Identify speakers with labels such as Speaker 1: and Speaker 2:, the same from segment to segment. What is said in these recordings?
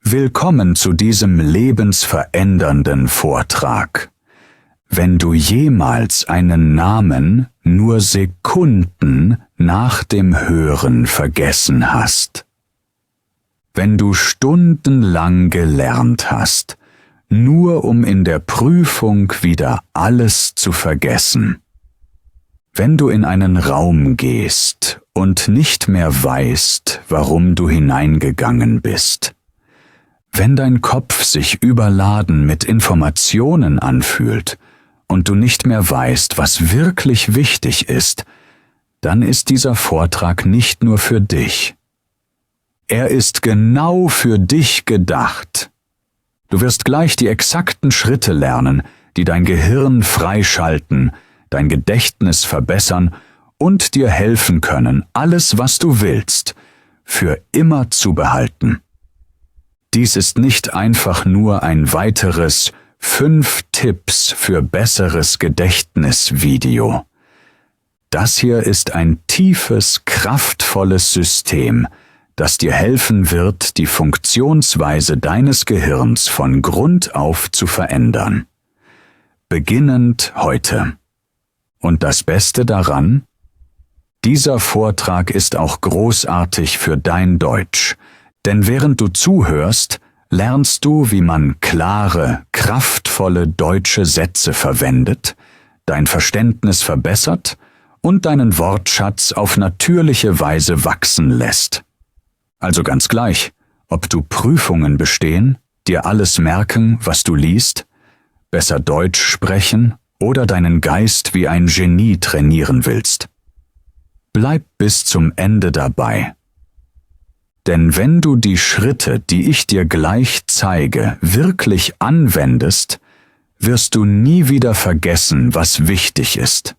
Speaker 1: Willkommen zu diesem lebensverändernden Vortrag. Wenn du jemals einen Namen nur Sekunden nach dem Hören vergessen hast, wenn du stundenlang gelernt hast, nur um in der Prüfung wieder alles zu vergessen, wenn du in einen Raum gehst und nicht mehr weißt, warum du hineingegangen bist, wenn dein Kopf sich überladen mit Informationen anfühlt und du nicht mehr weißt, was wirklich wichtig ist, dann ist dieser Vortrag nicht nur für dich. Er ist genau für dich gedacht. Du wirst gleich die exakten Schritte lernen, die dein Gehirn freischalten, dein Gedächtnis verbessern und dir helfen können, alles, was du willst, für immer zu behalten. Dies ist nicht einfach nur ein weiteres 5 Tipps für besseres Gedächtnis-Video. Das hier ist ein tiefes, kraftvolles System, das dir helfen wird, die Funktionsweise deines Gehirns von Grund auf zu verändern. Beginnend heute. Und das Beste daran? Dieser Vortrag ist auch großartig für dein Deutsch. Denn während du zuhörst, lernst du, wie man klare, kraftvolle deutsche Sätze verwendet, dein Verständnis verbessert und deinen Wortschatz auf natürliche Weise wachsen lässt. Also ganz gleich, ob du Prüfungen bestehen, dir alles merken, was du liest, besser Deutsch sprechen oder deinen Geist wie ein Genie trainieren willst. Bleib bis zum Ende dabei. Denn wenn du die Schritte, die ich dir gleich zeige, wirklich anwendest, wirst du nie wieder vergessen, was wichtig ist.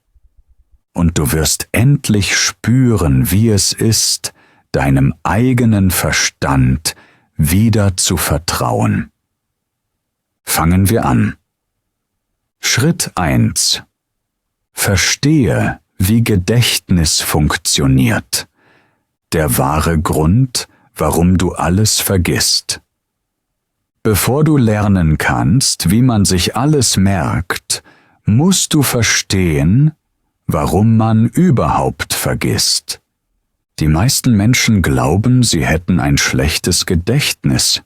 Speaker 1: Und du wirst endlich spüren, wie es ist, deinem eigenen Verstand wieder zu vertrauen. Fangen wir an. Schritt 1. Verstehe, wie Gedächtnis funktioniert. Der wahre Grund, warum du alles vergisst. Bevor du lernen kannst, wie man sich alles merkt, musst du verstehen, warum man überhaupt vergisst. Die meisten Menschen glauben, sie hätten ein schlechtes Gedächtnis.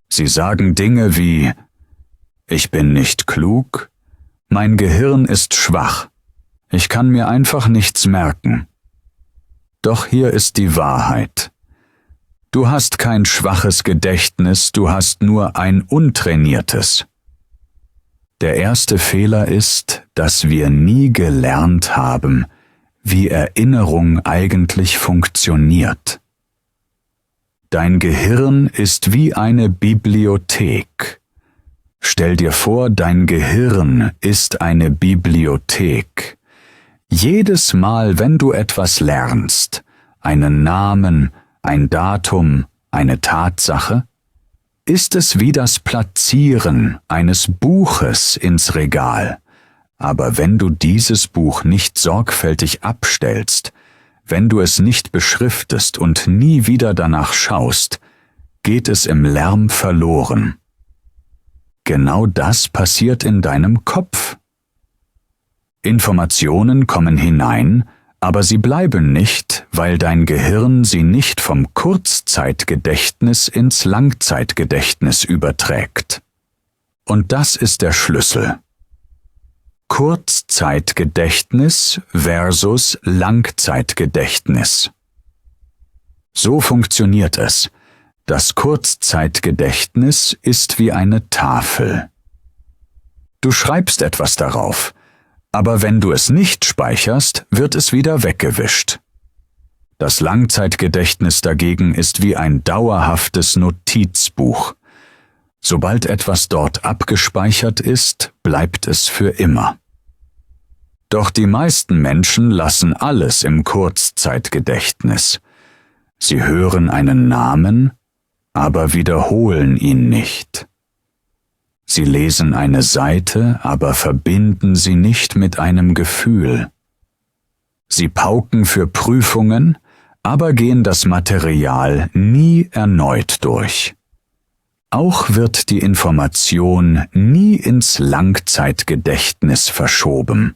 Speaker 1: Sie sagen Dinge wie: Ich bin nicht klug, mein Gehirn ist schwach, ich kann mir einfach nichts merken. Doch hier ist die Wahrheit. Du hast kein schwaches Gedächtnis, du hast nur ein untrainiertes. Der erste Fehler ist, dass wir nie gelernt haben, wie Erinnerung eigentlich funktioniert. Dein Gehirn ist wie eine Bibliothek. Stell dir vor, dein Gehirn ist eine Bibliothek. Jedes Mal, wenn du etwas lernst, einen Namen, ein Datum, eine Tatsache, ist es wie das Platzieren eines Buches ins Regal. Aber wenn du dieses Buch nicht sorgfältig abstellst, wenn du es nicht beschriftest und nie wieder danach schaust, geht es im Lärm verloren. Genau das passiert in deinem Kopf. Informationen kommen hinein, aber sie bleiben nicht, weil dein Gehirn sie nicht vom Kurzzeitgedächtnis ins Langzeitgedächtnis überträgt. Und das ist der Schlüssel. Kurzzeitgedächtnis versus Langzeitgedächtnis. So funktioniert es. Das Kurzzeitgedächtnis ist wie eine Tafel. Du schreibst etwas darauf, aber wenn du es nicht speicherst, wird es wieder weggewischt. Das Langzeitgedächtnis dagegen ist wie ein dauerhaftes Notizbuch. Sobald etwas dort abgespeichert ist, bleibt es für immer. Doch die meisten Menschen lassen alles im Kurzzeitgedächtnis. Sie hören einen Namen, aber wiederholen ihn nicht. Sie lesen eine Seite, aber verbinden sie nicht mit einem Gefühl. Sie pauken für Prüfungen, aber gehen das Material nie erneut durch. Auch wird die Information nie ins Langzeitgedächtnis verschoben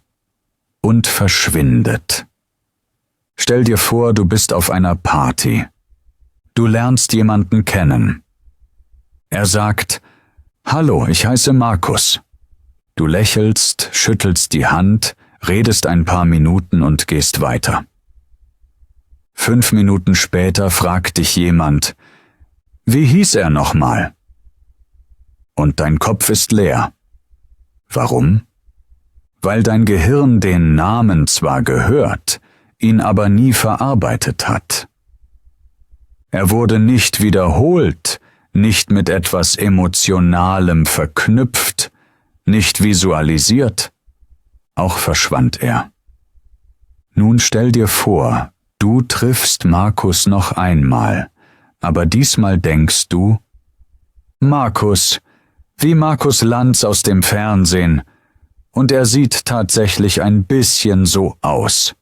Speaker 1: und verschwindet. Stell dir vor, du bist auf einer Party. Du lernst jemanden kennen. Er sagt: Hallo, ich heiße Markus. Du lächelst, schüttelst die Hand, redest ein paar Minuten und gehst weiter. 5 Minuten später fragt dich jemand: Wie hieß er nochmal? Und dein Kopf ist leer. Warum? Weil dein Gehirn den Namen zwar gehört, ihn aber nie verarbeitet hat. Er wurde nicht wiederholt, nicht mit etwas Emotionalem verknüpft, nicht visualisiert, auch verschwand er. Nun stell dir vor, du triffst Markus noch einmal, aber diesmal denkst du: Markus, wie Markus Lanz aus dem Fernsehen, und er sieht tatsächlich ein bisschen so aus.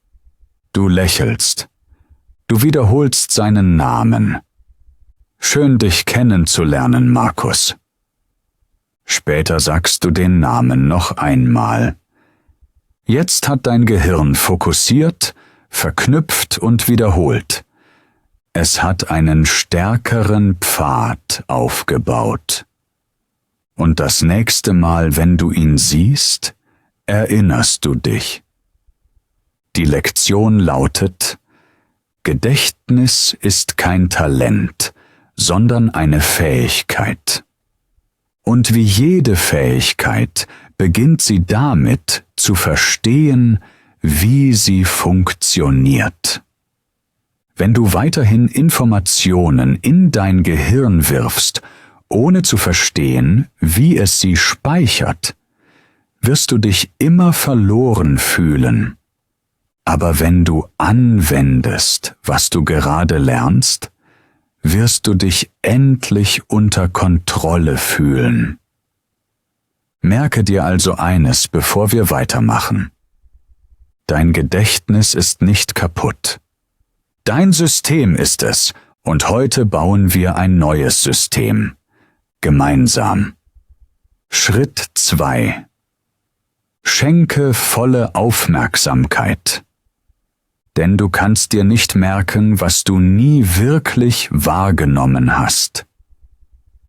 Speaker 1: Du lächelst. Du wiederholst seinen Namen. Schön, dich kennenzulernen, Markus. Später sagst du den Namen noch einmal. Jetzt hat dein Gehirn fokussiert, verknüpft und wiederholt. Es hat einen stärkeren Pfad aufgebaut. Und das nächste Mal, wenn du ihn siehst, erinnerst du dich. Die Lektion lautet: Gedächtnis ist kein Talent, sondern eine Fähigkeit. Und wie jede Fähigkeit beginnt sie damit, zu verstehen, wie sie funktioniert. Wenn du weiterhin Informationen in dein Gehirn wirfst, ohne zu verstehen, wie es sie speichert, wirst du dich immer verloren fühlen. Aber wenn du anwendest, was du gerade lernst, wirst du dich endlich unter Kontrolle fühlen. Merke dir also eines, bevor wir weitermachen. Dein Gedächtnis ist nicht kaputt. Dein System ist es, und heute bauen wir ein neues System. Gemeinsam. Schritt 2. Schenke volle Aufmerksamkeit. Denn du kannst dir nicht merken, was du nie wirklich wahrgenommen hast.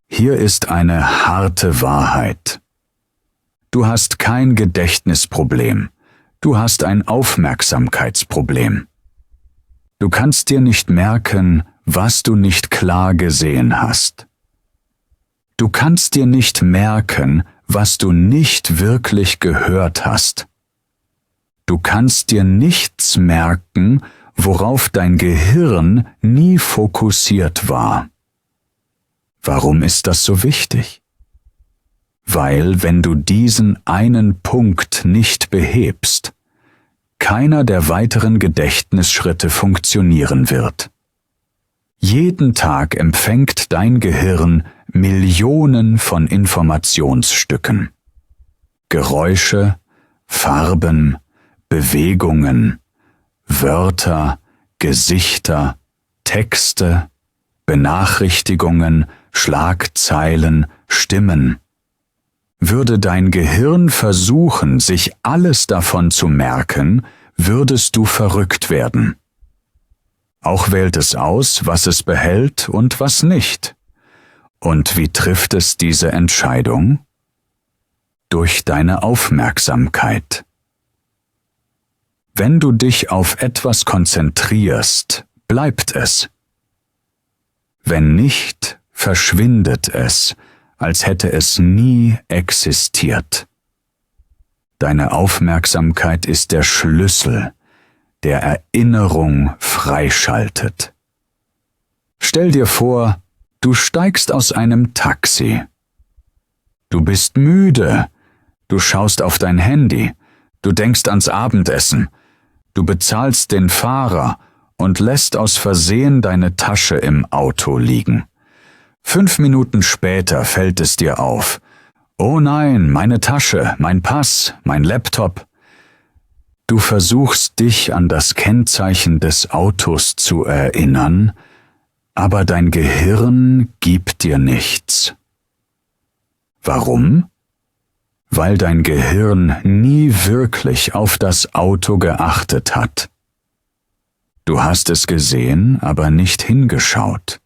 Speaker 1: Hier ist eine harte Wahrheit. Du hast kein Gedächtnisproblem, du hast ein Aufmerksamkeitsproblem. Du kannst dir nicht merken, was du nicht klar gesehen hast. Du kannst dir nicht merken, was du nicht wirklich gehört hast. Du kannst dir nichts merken, worauf dein Gehirn nie fokussiert war. Warum ist das so wichtig? Weil, wenn du diesen einen Punkt nicht behebst, keiner der weiteren Gedächtnisschritte funktionieren wird. Jeden Tag empfängt dein Gehirn Millionen von Informationsstücken. Geräusche, Farben, Bewegungen, Wörter, Gesichter, Texte, Benachrichtigungen, Schlagzeilen, Stimmen. Würde dein Gehirn versuchen, sich alles davon zu merken, würdest du verrückt werden. Auch wählt es aus, was es behält und was nicht. Und wie trifft es diese Entscheidung? Durch deine Aufmerksamkeit. Wenn du dich auf etwas konzentrierst, bleibt es. Wenn nicht, verschwindet es, als hätte es nie existiert. Deine Aufmerksamkeit ist der Schlüssel, der Erinnerung freischaltet. Stell dir vor, du steigst aus einem Taxi. Du bist müde, du schaust auf dein Handy, du denkst ans Abendessen, du bezahlst den Fahrer und lässt aus Versehen deine Tasche im Auto liegen. 5 Minuten später fällt es dir auf: Oh nein, meine Tasche, mein Pass, mein Laptop. Du versuchst dich an das Kennzeichen des Autos zu erinnern, aber dein Gehirn gibt dir nichts. Warum? Weil dein Gehirn nie wirklich auf das Auto geachtet hat. Du hast es gesehen, aber nicht hingeschaut.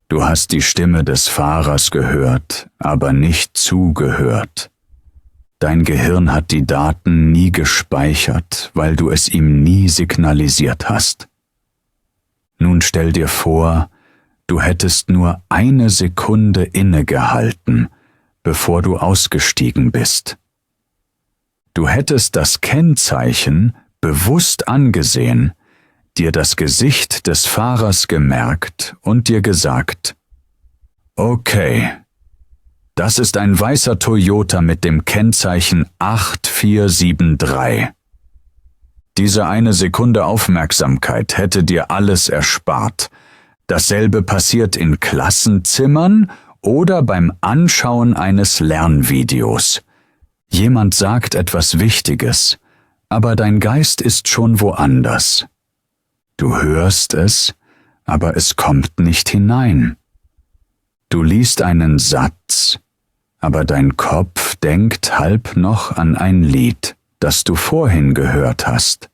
Speaker 1: Du hast die Stimme des Fahrers gehört, aber nicht zugehört. Dein Gehirn hat die Daten nie gespeichert, weil du es ihm nie signalisiert hast. Nun stell dir vor, du hättest nur eine Sekunde innegehalten, bevor du ausgestiegen bist. Du hättest das Kennzeichen bewusst angesehen, dir das Gesicht des Fahrers gemerkt und dir gesagt: Okay, das ist ein weißer Toyota mit dem Kennzeichen 8473. Diese eine Sekunde Aufmerksamkeit hätte dir alles erspart. Dasselbe passiert in Klassenzimmern oder beim Anschauen eines Lernvideos. Jemand sagt etwas Wichtiges, aber dein Geist ist schon woanders. Du hörst es, aber es kommt nicht hinein. Du liest einen Satz, aber dein Kopf denkt halb noch an ein Lied, das du vorhin gehört hast.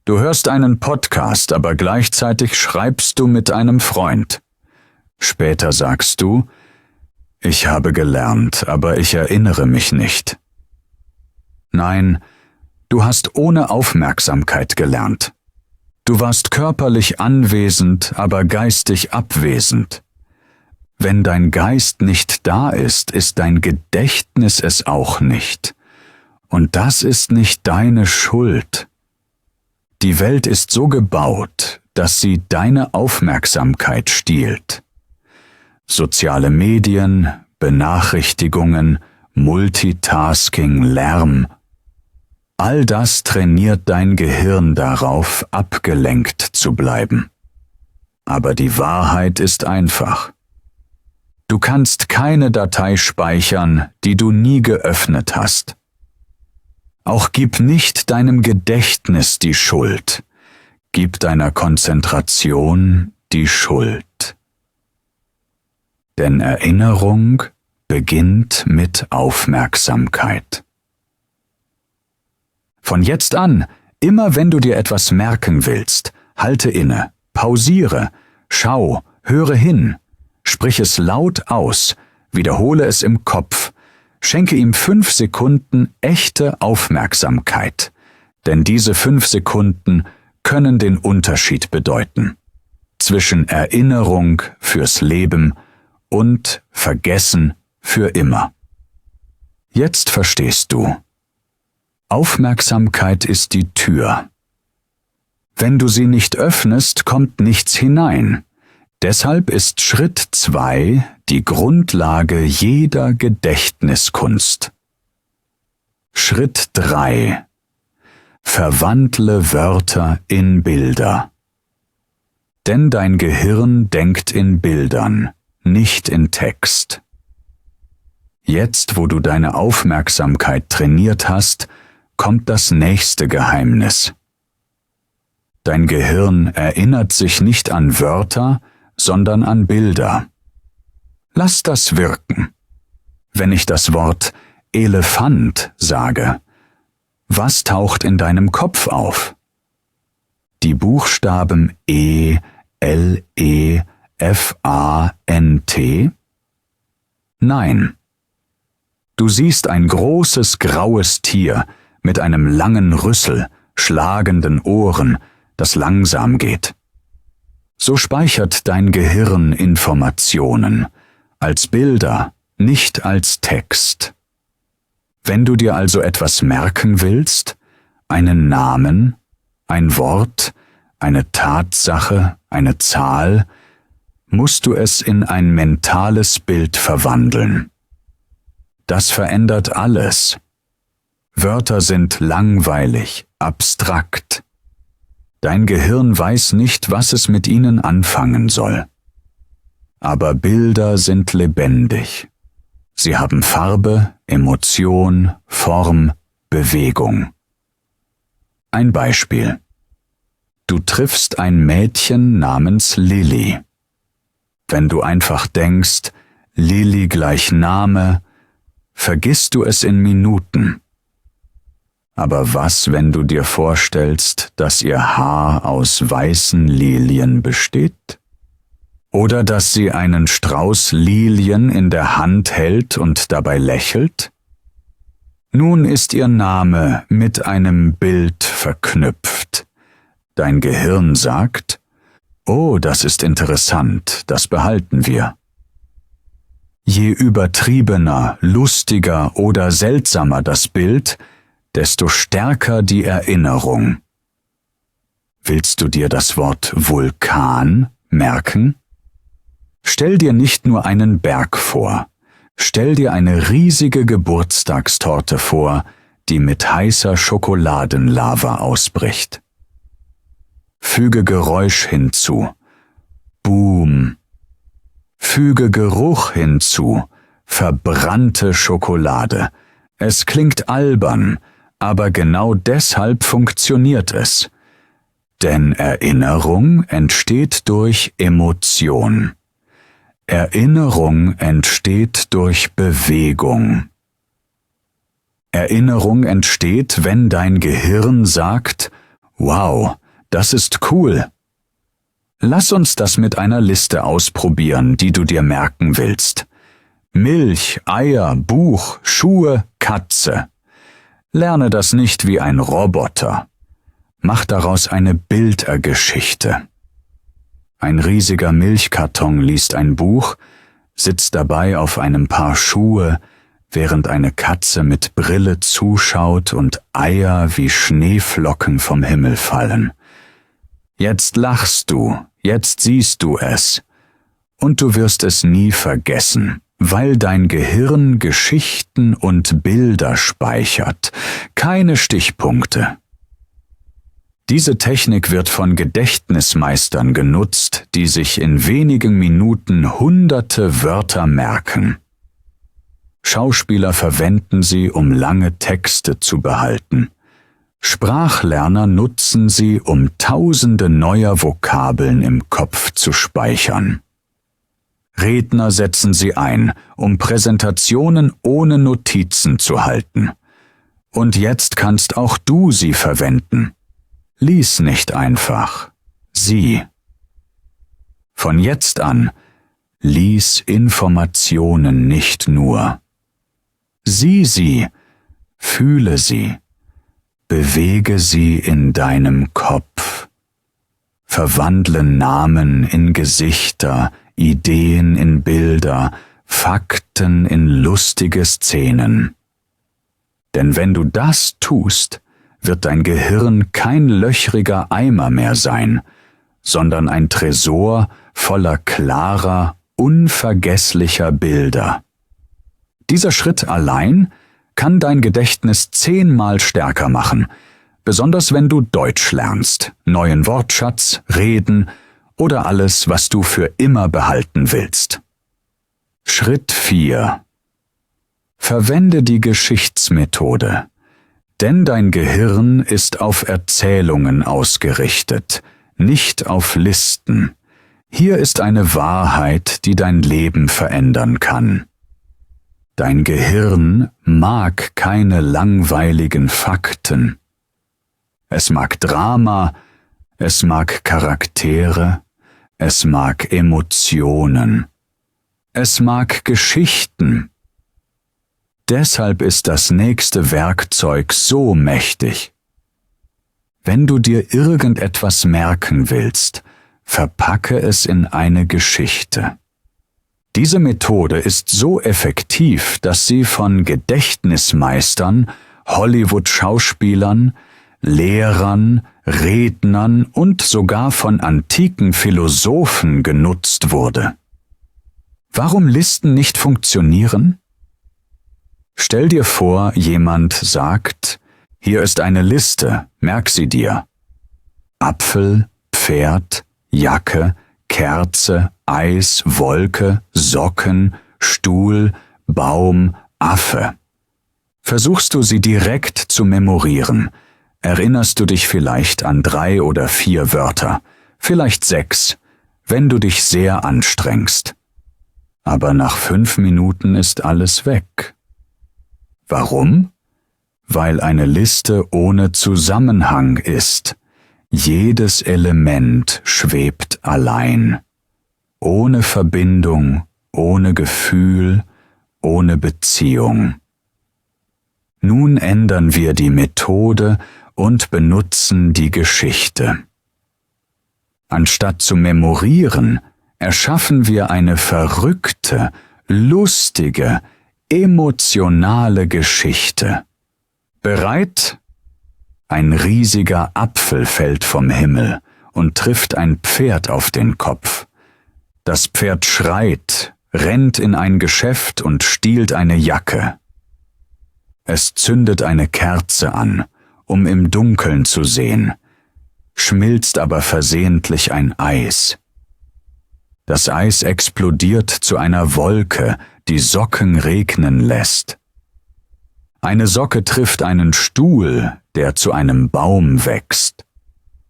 Speaker 1: Du hörst einen Podcast, aber gleichzeitig schreibst du mit einem Freund. Später sagst du: Ich habe gelernt, aber ich erinnere mich nicht. Nein, du hast ohne Aufmerksamkeit gelernt. Du warst körperlich anwesend, aber geistig abwesend. Wenn dein Geist nicht da ist, ist dein Gedächtnis es auch nicht. Und das ist nicht deine Schuld. Die Welt ist so gebaut, dass sie deine Aufmerksamkeit stiehlt. Soziale Medien, Benachrichtigungen, Multitasking, Lärm, all das trainiert dein Gehirn darauf, abgelenkt zu bleiben. Aber die Wahrheit ist einfach. Du kannst keine Datei speichern, die du nie geöffnet hast. Auch gib nicht deinem Gedächtnis die Schuld. Gib deiner Konzentration die Schuld. Denn Erinnerung beginnt mit Aufmerksamkeit. Von jetzt an, immer wenn du dir etwas merken willst, halte inne, pausiere, schau, höre hin, sprich es laut aus, wiederhole es im Kopf, schenke ihm 5 Sekunden echte Aufmerksamkeit, denn diese 5 Sekunden können den Unterschied bedeuten zwischen Erinnerung fürs Leben und Vergessen für immer. Jetzt verstehst du. Aufmerksamkeit ist die Tür. Wenn du sie nicht öffnest, kommt nichts hinein. Deshalb ist Schritt 2 die Grundlage jeder Gedächtniskunst. Schritt 3: Verwandle Wörter in Bilder. Denn dein Gehirn denkt in Bildern, nicht in Text. Jetzt, wo du deine Aufmerksamkeit trainiert hast, kommt das nächste Geheimnis. Dein Gehirn erinnert sich nicht an Wörter, sondern an Bilder. Lass das wirken. Wenn ich das Wort Elefant sage, was taucht in deinem Kopf auf? Die Buchstaben E, L, E, F, A, N, T? Nein. Du siehst ein großes graues Tier mit einem langen Rüssel, schlagenden Ohren, das langsam geht. So speichert dein Gehirn Informationen, als Bilder, nicht als Text. Wenn du dir also etwas merken willst, einen Namen, ein Wort, eine Tatsache, eine Zahl, musst du es in ein mentales Bild verwandeln. Das verändert alles. Wörter sind langweilig, abstrakt. Dein Gehirn weiß nicht, was es mit ihnen anfangen soll. Aber Bilder sind lebendig. Sie haben Farbe, Emotion, Form, Bewegung. Ein Beispiel. Du triffst ein Mädchen namens Lilly. Wenn du einfach denkst, Lilly gleich Name, vergisst du es in Minuten. Aber was, wenn du dir vorstellst, dass ihr Haar aus weißen Lilien besteht? Oder dass sie einen Strauß Lilien in der Hand hält und dabei lächelt? Nun ist ihr Name mit einem Bild verknüpft. Dein Gehirn sagt, oh, das ist interessant, das behalten wir. Je übertriebener, lustiger oder seltsamer das Bild, desto stärker die Erinnerung. Willst du dir das Wort Vulkan merken? Stell dir nicht nur einen Berg vor, stell dir eine riesige Geburtstagstorte vor, die mit heißer Schokoladenlava ausbricht. Füge Geräusch hinzu. Boom. Füge Geruch hinzu. Verbrannte Schokolade. Es klingt albern, aber genau deshalb funktioniert es. Denn Erinnerung entsteht durch Emotion. Erinnerung entsteht durch Bewegung. Erinnerung entsteht, wenn dein Gehirn sagt, wow, das ist cool. Lass uns das mit einer Liste ausprobieren, die du dir merken willst. Milch, Eier, Buch, Schuhe, Katze. Lerne das nicht wie ein Roboter. Mach daraus eine Bildergeschichte. Ein riesiger Milchkarton liest ein Buch, sitzt dabei auf einem Paar Schuhe, während eine Katze mit Brille zuschaut und Eier wie Schneeflocken vom Himmel fallen. Jetzt lachst du, jetzt siehst du es, und du wirst es nie vergessen, weil dein Gehirn Geschichten und Bilder speichert, keine Stichpunkte. Diese Technik wird von Gedächtnismeistern genutzt, die sich in wenigen Minuten hunderte Wörter merken. Schauspieler verwenden sie, um lange Texte zu behalten. Sprachlerner nutzen sie, um tausende neuer Vokabeln im Kopf zu speichern. Redner setzen sie ein, um Präsentationen ohne Notizen zu halten. Und jetzt kannst auch du sie verwenden. Lies nicht einfach, sieh. Von jetzt an, lies Informationen nicht nur. Sieh sie, fühle sie, bewege sie in deinem Kopf. Verwandle Namen in Gesichter, Ideen in Bilder, Fakten in lustige Szenen. Denn wenn du das tust, wird dein Gehirn kein löchriger Eimer mehr sein, sondern ein Tresor voller klarer, unvergesslicher Bilder. Dieser Schritt allein kann dein Gedächtnis 10-mal stärker machen, besonders wenn du Deutsch lernst, neuen Wortschatz, Reden oder alles, was du für immer behalten willst. Schritt 4. Verwende die Geschichtsmethode. Denn dein Gehirn ist auf Erzählungen ausgerichtet, nicht auf Listen. Hier ist eine Wahrheit, die dein Leben verändern kann. Dein Gehirn mag keine langweiligen Fakten. Es mag Drama, es mag Charaktere, es mag Emotionen, es mag Geschichten. Deshalb ist das nächste Werkzeug so mächtig. Wenn du dir irgendetwas merken willst, verpacke es in eine Geschichte. Diese Methode ist so effektiv, dass sie von Gedächtnismeistern, Hollywood-Schauspielern, Lehrern, Rednern und sogar von antiken Philosophen genutzt wurde. Warum Listen nicht funktionieren? Stell dir vor, jemand sagt, hier ist eine Liste, merk sie dir. Apfel, Pferd, Jacke, Kerze, Eis, Wolke, Socken, Stuhl, Baum, Affe. Versuchst du sie direkt zu memorieren, erinnerst du dich vielleicht an 3 oder 4 Wörter, vielleicht 6, wenn du dich sehr anstrengst. aber nach 5 Minuten ist alles weg. Warum? Weil eine Liste ohne Zusammenhang ist. Jedes Element schwebt allein. Ohne Verbindung, ohne Gefühl, ohne Beziehung. Nun ändern wir die Methode und benutzen die Geschichte. Anstatt zu memorieren, erschaffen wir eine verrückte, lustige, emotionale Geschichte. Bereit? Ein riesiger Apfel fällt vom Himmel und trifft ein Pferd auf den Kopf. Das Pferd schreit, rennt in ein Geschäft und stiehlt eine Jacke. Es zündet eine Kerze an, um im Dunkeln zu sehen, schmilzt aber versehentlich ein Eis. Das Eis explodiert zu einer Wolke, die Socken regnen lässt. Eine Socke trifft einen Stuhl, der zu einem Baum wächst.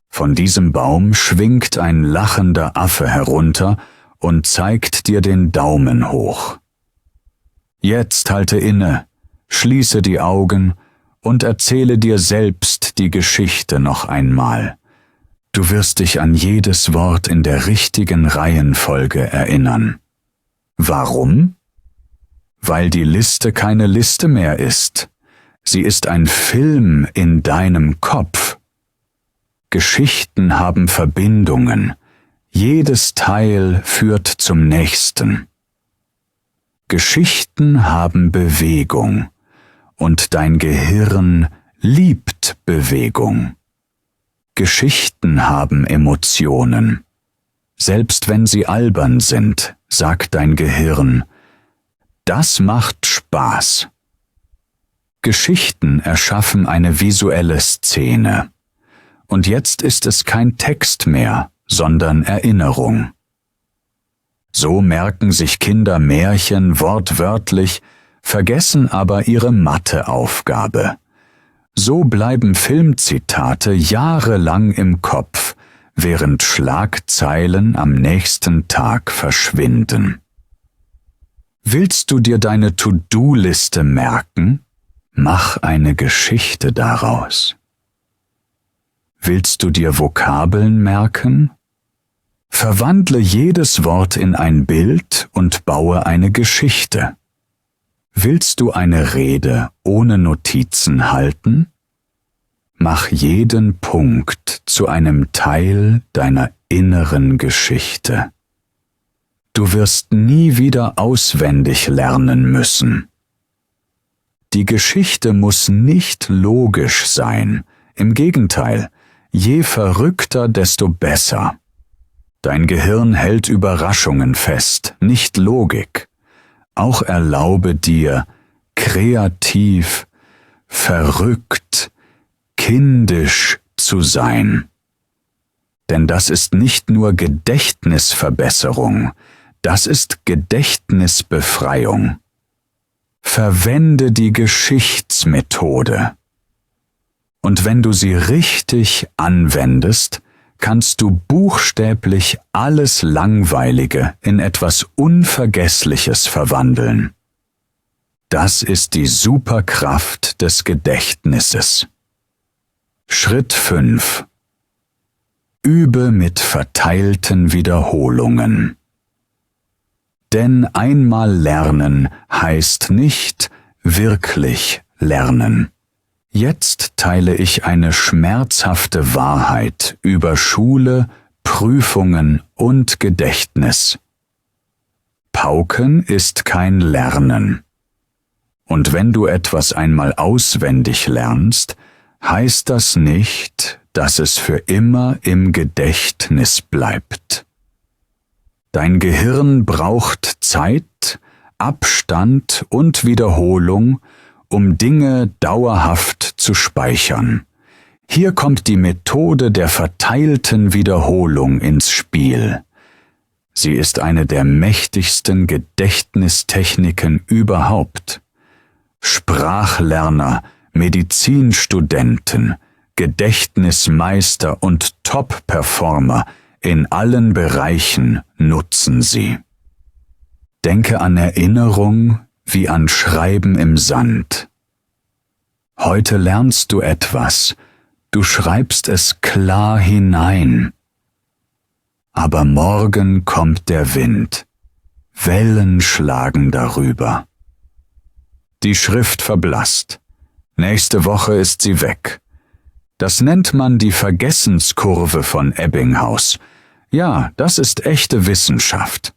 Speaker 1: Von diesem Baum schwingt ein lachender Affe herunter und zeigt dir den Daumen hoch. Jetzt halte inne, schließe die Augen und erzähle dir selbst die Geschichte noch einmal. Du wirst dich an jedes Wort in der richtigen Reihenfolge erinnern. Warum? Weil die Liste keine Liste mehr ist. Sie ist ein Film in deinem Kopf. Geschichten haben Verbindungen. Jedes Teil führt zum nächsten. Geschichten haben Bewegung. Und dein Gehirn liebt Bewegung. Geschichten haben Emotionen. Selbst wenn sie albern sind, sagt dein Gehirn, das macht Spaß. Geschichten erschaffen eine visuelle Szene. Und jetzt ist es kein Text mehr, sondern Erinnerung. So merken sich Kinder Märchen wortwörtlich, vergessen aber ihre Matheaufgabe. So bleiben Filmzitate jahrelang im Kopf, während Schlagzeilen am nächsten Tag verschwinden. Willst du dir deine To-Do-Liste merken? Mach eine Geschichte daraus. Willst du dir Vokabeln merken? Verwandle jedes Wort in ein Bild und baue eine Geschichte. Willst du eine Rede ohne Notizen halten? Mach jeden Punkt zu einem Teil deiner inneren Geschichte. Du wirst nie wieder auswendig lernen müssen. Die Geschichte muss nicht logisch sein. Im Gegenteil, je verrückter, desto besser. Dein Gehirn hält Überraschungen fest, nicht Logik. Auch erlaube dir, kreativ, verrückt, kindisch zu sein. Denn das ist nicht nur Gedächtnisverbesserung, das ist Gedächtnisbefreiung. Verwende die Geschichtsmethode. Und wenn du sie richtig anwendest, kannst du buchstäblich alles Langweilige in etwas Unvergessliches verwandeln. Das ist die Superkraft des Gedächtnisses. Schritt 5. Übe mit verteilten Wiederholungen. Denn einmal lernen heißt nicht wirklich lernen. Jetzt teile ich eine schmerzhafte Wahrheit über Schule, Prüfungen und Gedächtnis. Pauken ist kein Lernen. Und wenn du etwas einmal auswendig lernst, heißt das nicht, dass es für immer im Gedächtnis bleibt. Dein Gehirn braucht Zeit, Abstand und Wiederholung, um Dinge dauerhaft zu speichern. Hier kommt die Methode der verteilten Wiederholung ins Spiel. Sie ist eine der mächtigsten Gedächtnistechniken überhaupt. Sprachlerner, Medizinstudenten, Gedächtnismeister und Top-Performer in allen Bereichen nutzen sie. Denke an Erinnerung wie an Schreiben im Sand. Heute lernst du etwas, du schreibst es klar hinein. Aber morgen kommt der Wind, Wellen schlagen darüber. Die Schrift verblasst, nächste Woche ist sie weg. Das nennt man die Vergessenskurve von Ebbinghaus. Ja, das ist echte Wissenschaft.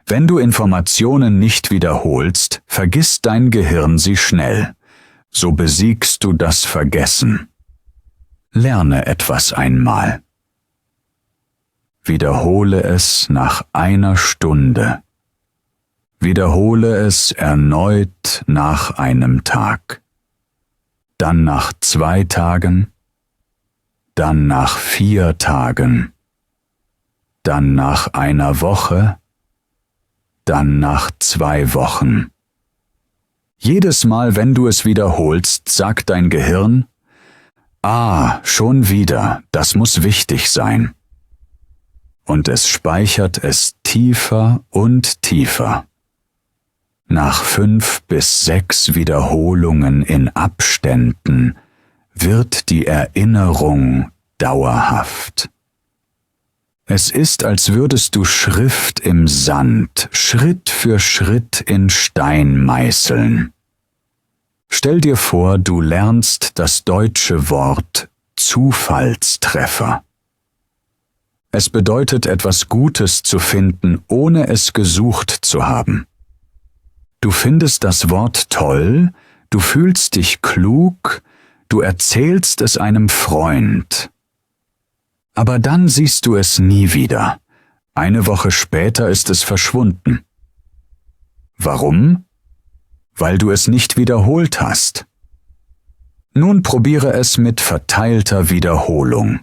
Speaker 1: Wenn du Informationen nicht wiederholst, vergisst dein Gehirn sie schnell. So besiegst du das Vergessen. Lerne etwas einmal. Wiederhole es nach einer Stunde. Wiederhole es erneut nach einem Tag. Dann nach 2 Tagen. Dann nach 4 Tagen. Dann nach einer Woche. Dann nach 2 Wochen. Jedes Mal, wenn du es wiederholst, sagt dein Gehirn, schon wieder, das muss wichtig sein. Und es speichert es tiefer und tiefer. Nach 5 bis 6 Wiederholungen in Abständen wird die Erinnerung dauerhaft. Es ist, als würdest du Schrift im Sand Schritt für Schritt in Stein meißeln. Stell dir vor, du lernst das deutsche Wort Zufallstreffer. Es bedeutet, etwas Gutes zu finden, ohne es gesucht zu haben. Du findest das Wort toll, du fühlst dich klug, du erzählst es einem Freund. Aber dann siehst du es nie wieder. Eine Woche später ist es verschwunden. Warum? Weil du es nicht wiederholt hast. Nun probiere es mit verteilter Wiederholung.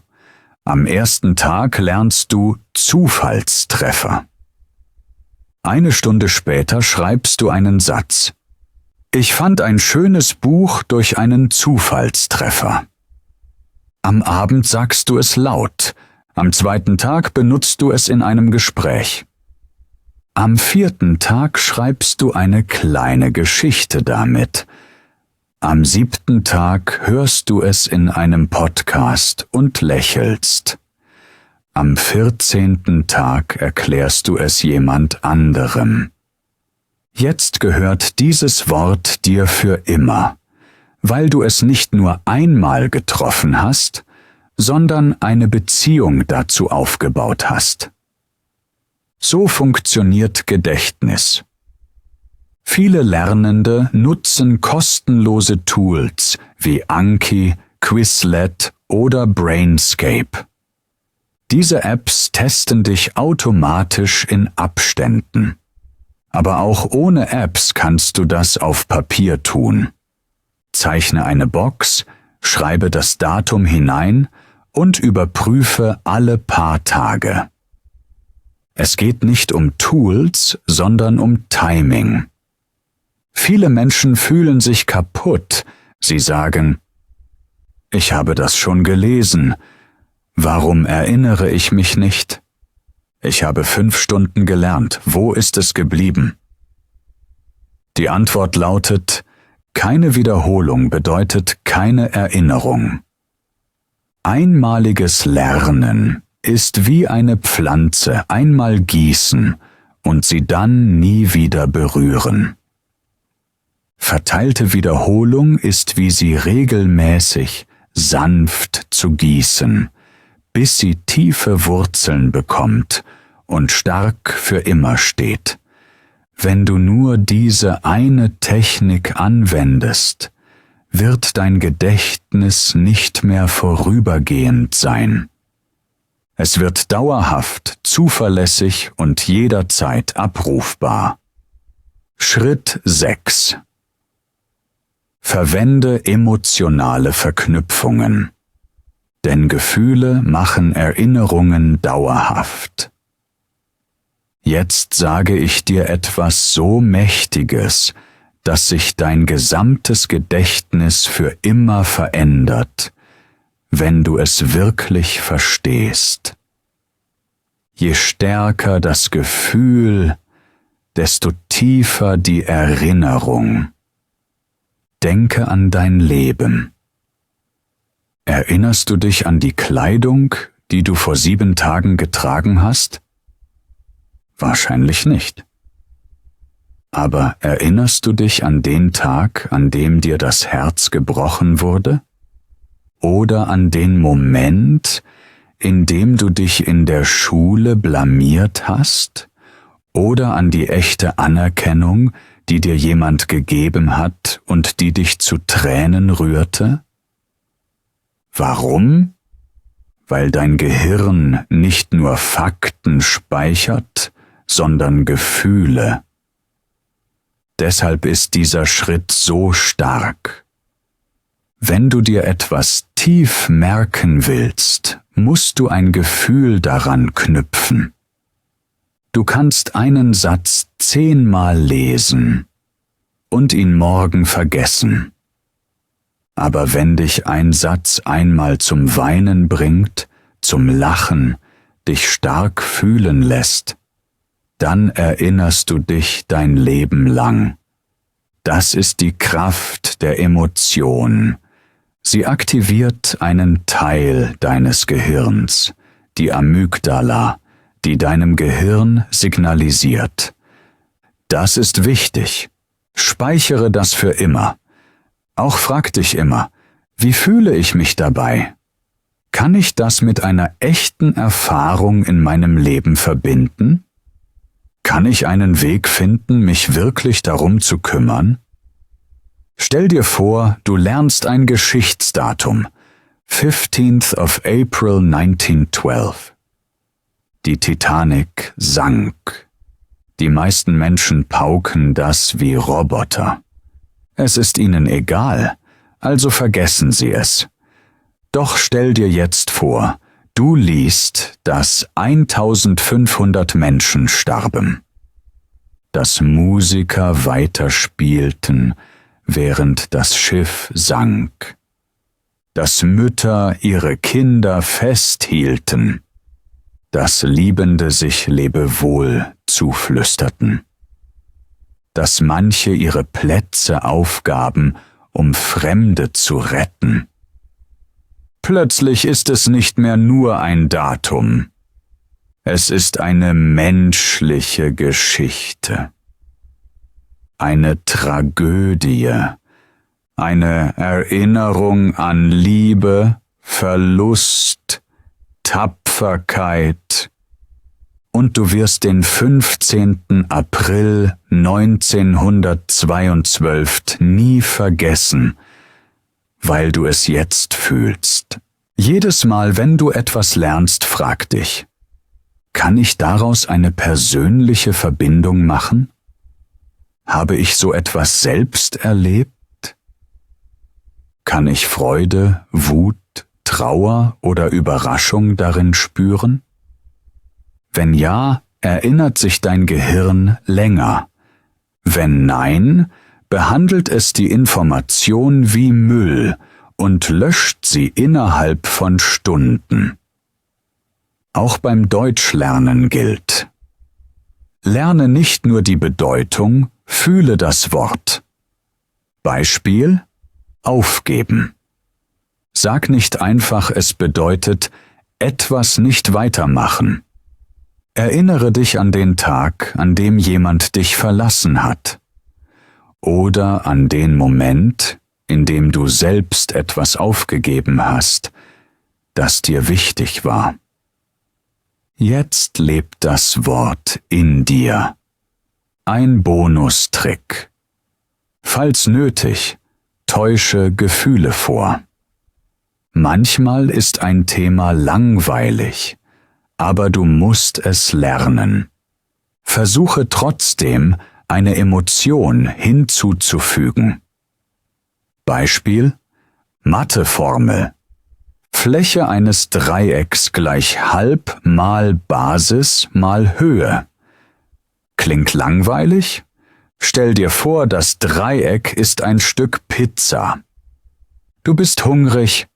Speaker 1: Am ersten Tag lernst du Zufallstreffer. Eine Stunde später schreibst du einen Satz. Ich fand ein schönes Buch durch einen Zufallstreffer. Am Abend sagst du es laut, am 2. Tag benutzt du es in einem Gespräch. Am 4. Tag schreibst du eine kleine Geschichte damit. Am 7. Tag hörst du es in einem Podcast und lächelst. Am 14. Tag erklärst du es jemand anderem. Jetzt gehört dieses Wort dir für immer, weil du es nicht nur einmal getroffen hast, sondern eine Beziehung dazu aufgebaut hast. So funktioniert Gedächtnis. Viele Lernende nutzen kostenlose Tools wie Anki, Quizlet oder Brainscape. Diese Apps testen dich automatisch in Abständen. Aber auch ohne Apps kannst du das auf Papier tun. Zeichne eine Box, schreibe das Datum hinein und überprüfe alle paar Tage. Es geht nicht um Tools, sondern um Timing. Viele Menschen fühlen sich kaputt. Sie sagen, ich habe das schon gelesen. Warum erinnere ich mich nicht? Ich habe 5 Stunden gelernt. Wo ist es geblieben? Die Antwort lautet, keine Wiederholung bedeutet keine Erinnerung. Einmaliges Lernen ist wie eine Pflanze, einmal gießen und sie dann nie wieder berühren. Verteilte Wiederholung ist wie sie regelmäßig, sanft zu gießen, bis sie tiefe Wurzeln bekommt und stark für immer steht. Wenn du nur diese eine Technik anwendest, wird dein Gedächtnis nicht mehr vorübergehend sein. Es wird dauerhaft, zuverlässig und jederzeit abrufbar. Schritt 6. Verwende emotionale Verknüpfungen. Denn Gefühle machen Erinnerungen dauerhaft. Jetzt sage ich dir etwas so Mächtiges, dass sich dein gesamtes Gedächtnis für immer verändert, wenn du es wirklich verstehst. Je stärker das Gefühl, desto tiefer die Erinnerung. Denke an dein Leben. Erinnerst du dich an die Kleidung, die du vor 7 Tagen getragen hast? Wahrscheinlich nicht. Aber erinnerst du dich an den Tag, an dem dir das Herz gebrochen wurde? Oder an den Moment, in dem du dich in der Schule blamiert hast? Oder an die echte Anerkennung, die dir jemand gegeben hat und die dich zu Tränen rührte? Warum? Weil dein Gehirn nicht nur Fakten speichert, sondern Gefühle. Deshalb ist dieser Schritt so stark. Wenn du dir etwas tief merken willst, musst du ein Gefühl daran knüpfen. Du kannst einen Satz 10-mal lesen und ihn morgen vergessen. Aber wenn dich ein Satz einmal zum Weinen bringt, zum Lachen, dich stark fühlen lässt, dann erinnerst du dich dein Leben lang. Das ist die Kraft der Emotion. Sie aktiviert einen Teil deines Gehirns, die Amygdala, die deinem Gehirn signalisiert: Das ist wichtig. Speichere das für immer. Auch frag dich immer: Wie fühle ich mich dabei? Kann ich das mit einer echten Erfahrung in meinem Leben verbinden? Kann ich einen Weg finden, mich wirklich darum zu kümmern? Stell dir vor, du lernst ein Geschichtsdatum, 15th of April 1912. Die Titanic sank. Die meisten Menschen pauken das wie Roboter. Es ist ihnen egal, also vergessen sie es. Doch stell dir jetzt vor, du liest, dass 1500 Menschen starben, dass Musiker weiterspielten, während das Schiff sank, dass Mütter ihre Kinder festhielten, dass Liebende sich Lebewohl zuflüsterten, dass manche ihre Plätze aufgaben, um Fremde zu retten. Plötzlich ist es nicht mehr nur ein Datum. Es ist eine menschliche Geschichte. Eine Tragödie. Eine Erinnerung an Liebe, Verlust, Tapferkeit. Und du wirst den 15. April 1922 nie vergessen, weil du es jetzt fühlst. Jedes Mal, wenn du etwas lernst, frag dich: Kann ich daraus eine persönliche Verbindung machen? Habe ich so etwas selbst erlebt? Kann ich Freude, Wut, Trauer oder Überraschung darin spüren? Wenn ja, erinnert sich dein Gehirn länger. Wenn nein, behandelt es die Information wie Müll und löscht sie innerhalb von Stunden. Auch beim Deutschlernen gilt: Lerne nicht nur die Bedeutung, fühle das Wort. Beispiel: Aufgeben. Sag nicht einfach, es bedeutet etwas nicht weitermachen. Erinnere dich an den Tag, an dem jemand dich verlassen hat. Oder an den Moment, in dem du selbst etwas aufgegeben hast, das dir wichtig war. Jetzt lebt das Wort in dir. Ein Bonustrick. Falls nötig, täusche Gefühle vor. Manchmal ist ein Thema langweilig, aber du musst es lernen. Versuche trotzdem, eine Emotion hinzuzufügen. Beispiel: Matheformel. Fläche eines Dreiecks gleich halb mal Basis mal Höhe. Klingt langweilig? Stell dir vor, das Dreieck ist ein Stück Pizza. Du bist hungrig,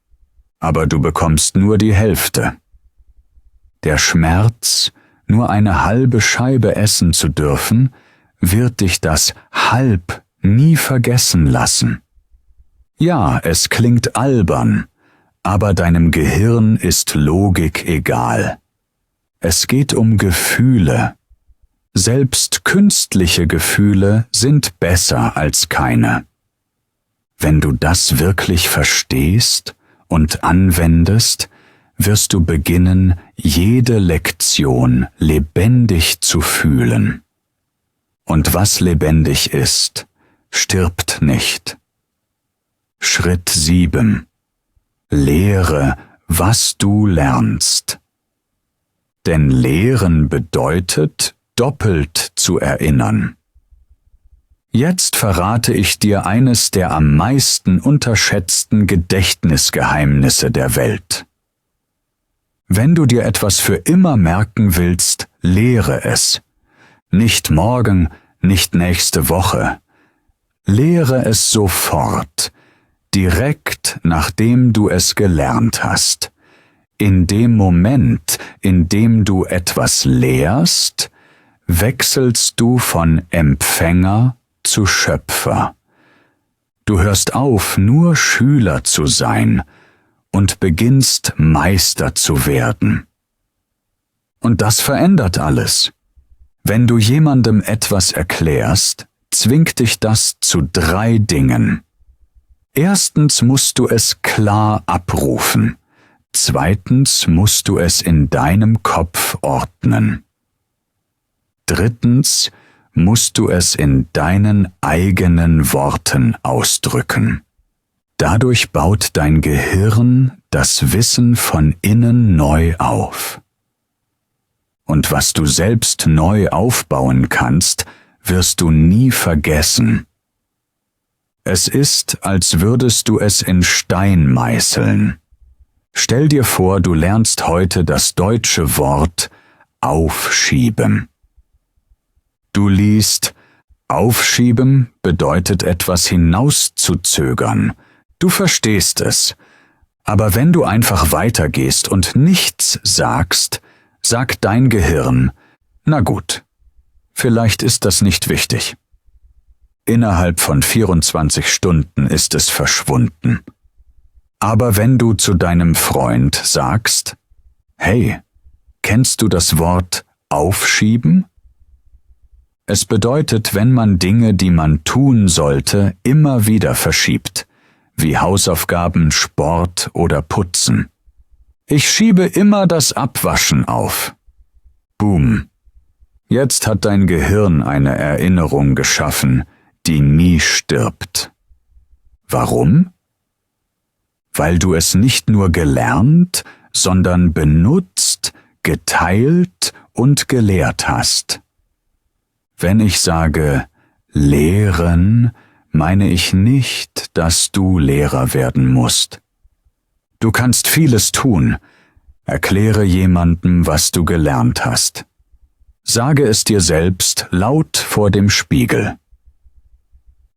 Speaker 1: aber du bekommst nur die Hälfte. Der Schmerz, nur eine halbe Scheibe essen zu dürfen, wird dich das halb nie vergessen lassen. Ja, es klingt albern, aber deinem Gehirn ist Logik egal. Es geht um Gefühle. Selbst künstliche Gefühle sind besser als keine. Wenn du das wirklich verstehst und anwendest, wirst du beginnen, jede Lektion lebendig zu fühlen. Und was lebendig ist, stirbt nicht. Schritt 7. Lehre, was du lernst. Denn Lehren bedeutet, doppelt zu erinnern. Jetzt verrate ich dir eines der am meisten unterschätzten Gedächtnisgeheimnisse der Welt. Wenn du dir etwas für immer merken willst, lehre es. Nicht morgen, nicht nächste Woche. Lehre es sofort, direkt nachdem du es gelernt hast. In dem Moment, in dem du etwas lehrst, wechselst du von Empfänger zu Schöpfer. Du hörst auf, nur Schüler zu sein und beginnst Meister zu werden. Und das verändert alles. Wenn du jemandem etwas erklärst, zwingt dich das zu 3 Dingen. Erstens musst du es klar abrufen. Zweitens musst du es in deinem Kopf ordnen. Drittens musst du es in deinen eigenen Worten ausdrücken. Dadurch baut dein Gehirn das Wissen von innen neu auf. Und was du selbst neu aufbauen kannst, wirst du nie vergessen. Es ist, als würdest du es in Stein meißeln. Stell dir vor, du lernst heute das deutsche Wort aufschieben. Du liest, aufschieben bedeutet etwas hinauszuzögern. Du verstehst es. Aber wenn du einfach weitergehst und nichts sagst, sagt dein Gehirn, na gut, vielleicht ist das nicht wichtig. Innerhalb von 24 Stunden ist es verschwunden. Aber wenn du zu deinem Freund sagst, hey, kennst du das Wort aufschieben? Es bedeutet, wenn man Dinge, die man tun sollte, immer wieder verschiebt, wie Hausaufgaben, Sport oder Putzen. Ich schiebe immer das Abwaschen auf. Boom. Jetzt hat dein Gehirn eine Erinnerung geschaffen, die nie stirbt. Warum? Weil du es nicht nur gelernt, sondern benutzt, geteilt und gelehrt hast. Wenn ich sage lehren, meine ich nicht, dass du Lehrer werden musst. Du kannst vieles tun. Erkläre jemandem, was du gelernt hast. Sage es dir selbst laut vor dem Spiegel.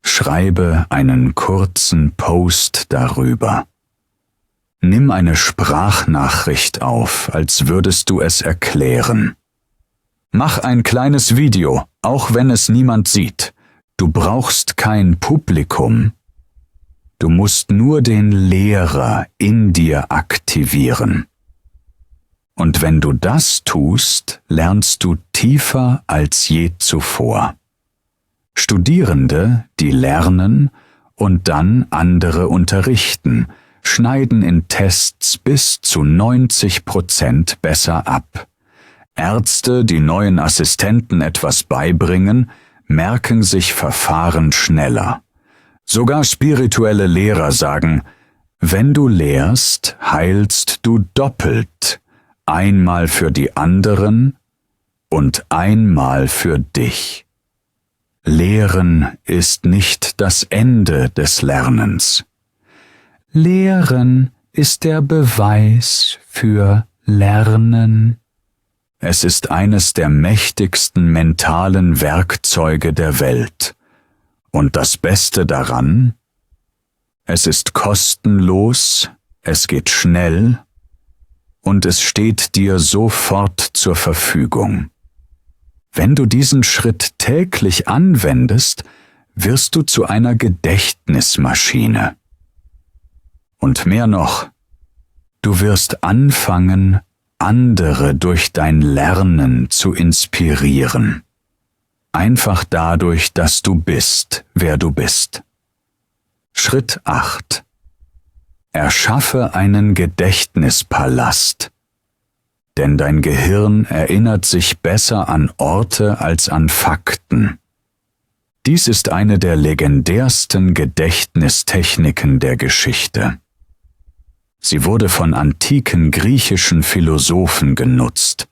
Speaker 1: Schreibe einen kurzen Post darüber. Nimm eine Sprachnachricht auf, als würdest du es erklären. Mach ein kleines Video, auch wenn es niemand sieht. Du brauchst kein Publikum. Du musst nur den Lehrer in dir aktivieren. Und wenn du das tust, lernst du tiefer als je zuvor. Studierende, die lernen und dann andere unterrichten, schneiden in Tests bis zu 90% besser ab. Ärzte, die neuen Assistenten etwas beibringen, merken sich Verfahren schneller. Sogar spirituelle Lehrer sagen, wenn du lehrst, heilst du doppelt, einmal für die anderen und einmal für dich. Lehren ist nicht das Ende des Lernens. Lehren ist der Beweis für Lernen. Es ist eines der mächtigsten mentalen Werkzeuge der Welt. Und das Beste daran? Es ist kostenlos, es geht schnell und es steht dir sofort zur Verfügung. Wenn du diesen Schritt täglich anwendest, wirst du zu einer Gedächtnismaschine. Und mehr noch, du wirst anfangen, andere durch dein Lernen zu inspirieren. Einfach dadurch, dass du bist, wer du bist. Schritt 8. Erschaffe einen Gedächtnispalast. Denn dein Gehirn erinnert sich besser an Orte als an Fakten. Dies ist eine der legendärsten Gedächtnistechniken der Geschichte. Sie wurde von antiken griechischen Philosophen genutzt.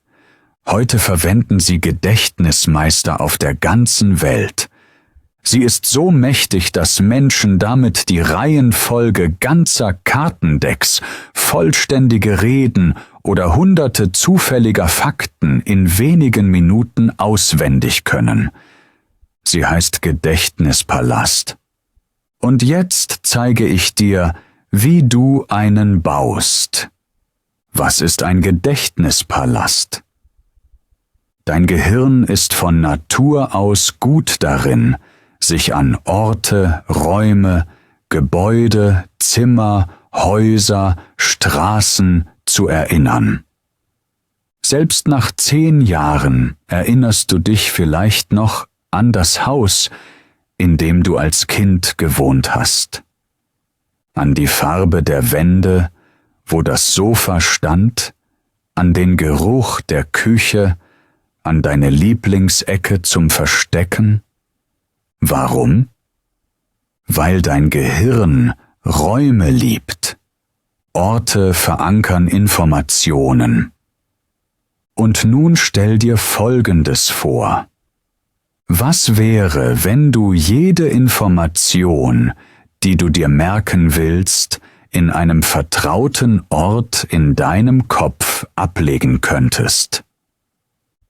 Speaker 1: Heute verwenden sie Gedächtnismeister auf der ganzen Welt. Sie ist so mächtig, dass Menschen damit die Reihenfolge ganzer Kartendecks, vollständige Reden oder hunderte zufälliger Fakten in wenigen Minuten auswendig können. Sie heißt Gedächtnispalast. Und jetzt zeige ich dir, wie du einen baust. Was ist ein Gedächtnispalast? Dein Gehirn ist von Natur aus gut darin, sich an Orte, Räume, Gebäude, Zimmer, Häuser, Straßen zu erinnern. Selbst nach 10 Jahren erinnerst du dich vielleicht noch an das Haus, in dem du als Kind gewohnt hast. An die Farbe der Wände, wo das Sofa stand, an den Geruch der Küche, an deine Lieblingsecke zum Verstecken. Warum? Weil dein Gehirn Räume liebt. Orte verankern Informationen. Und nun stell dir Folgendes vor. Was wäre, wenn du jede Information, die du dir merken willst, in einem vertrauten Ort in deinem Kopf ablegen könntest?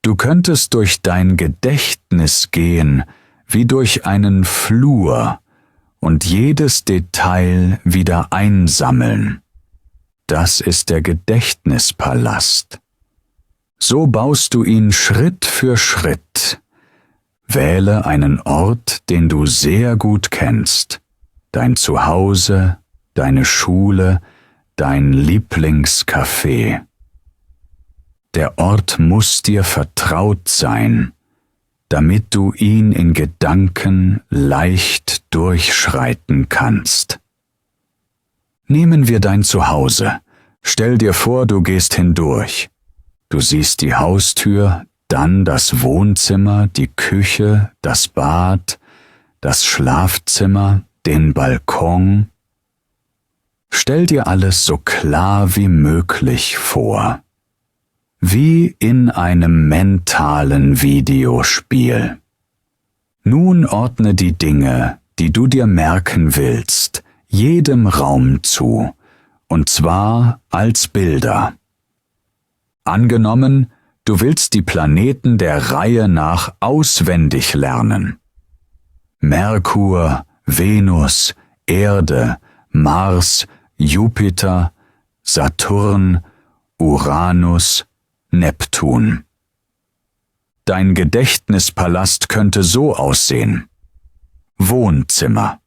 Speaker 1: Du könntest durch dein Gedächtnis gehen, wie durch einen Flur, und jedes Detail wieder einsammeln. Das ist der Gedächtnispalast. So baust du ihn Schritt für Schritt. Wähle einen Ort, den du sehr gut kennst. Dein Zuhause, deine Schule, dein Lieblingscafé. Der Ort muss dir vertraut sein, damit du ihn in Gedanken leicht durchschreiten kannst. Nehmen wir dein Zuhause. Stell dir vor, du gehst hindurch. Du siehst die Haustür, dann das Wohnzimmer, die Küche, das Bad, das Schlafzimmer, den Balkon. Stell dir alles so klar wie möglich vor. Wie in einem mentalen Videospiel. Nun ordne die Dinge, die du dir merken willst, jedem Raum zu, und zwar als Bilder. Angenommen, du willst die Planeten der Reihe nach auswendig lernen. Merkur, Venus, Erde, Mars, Jupiter, Saturn, Uranus, Neptun. Dein Gedächtnispalast könnte so aussehen. Wohnzimmer.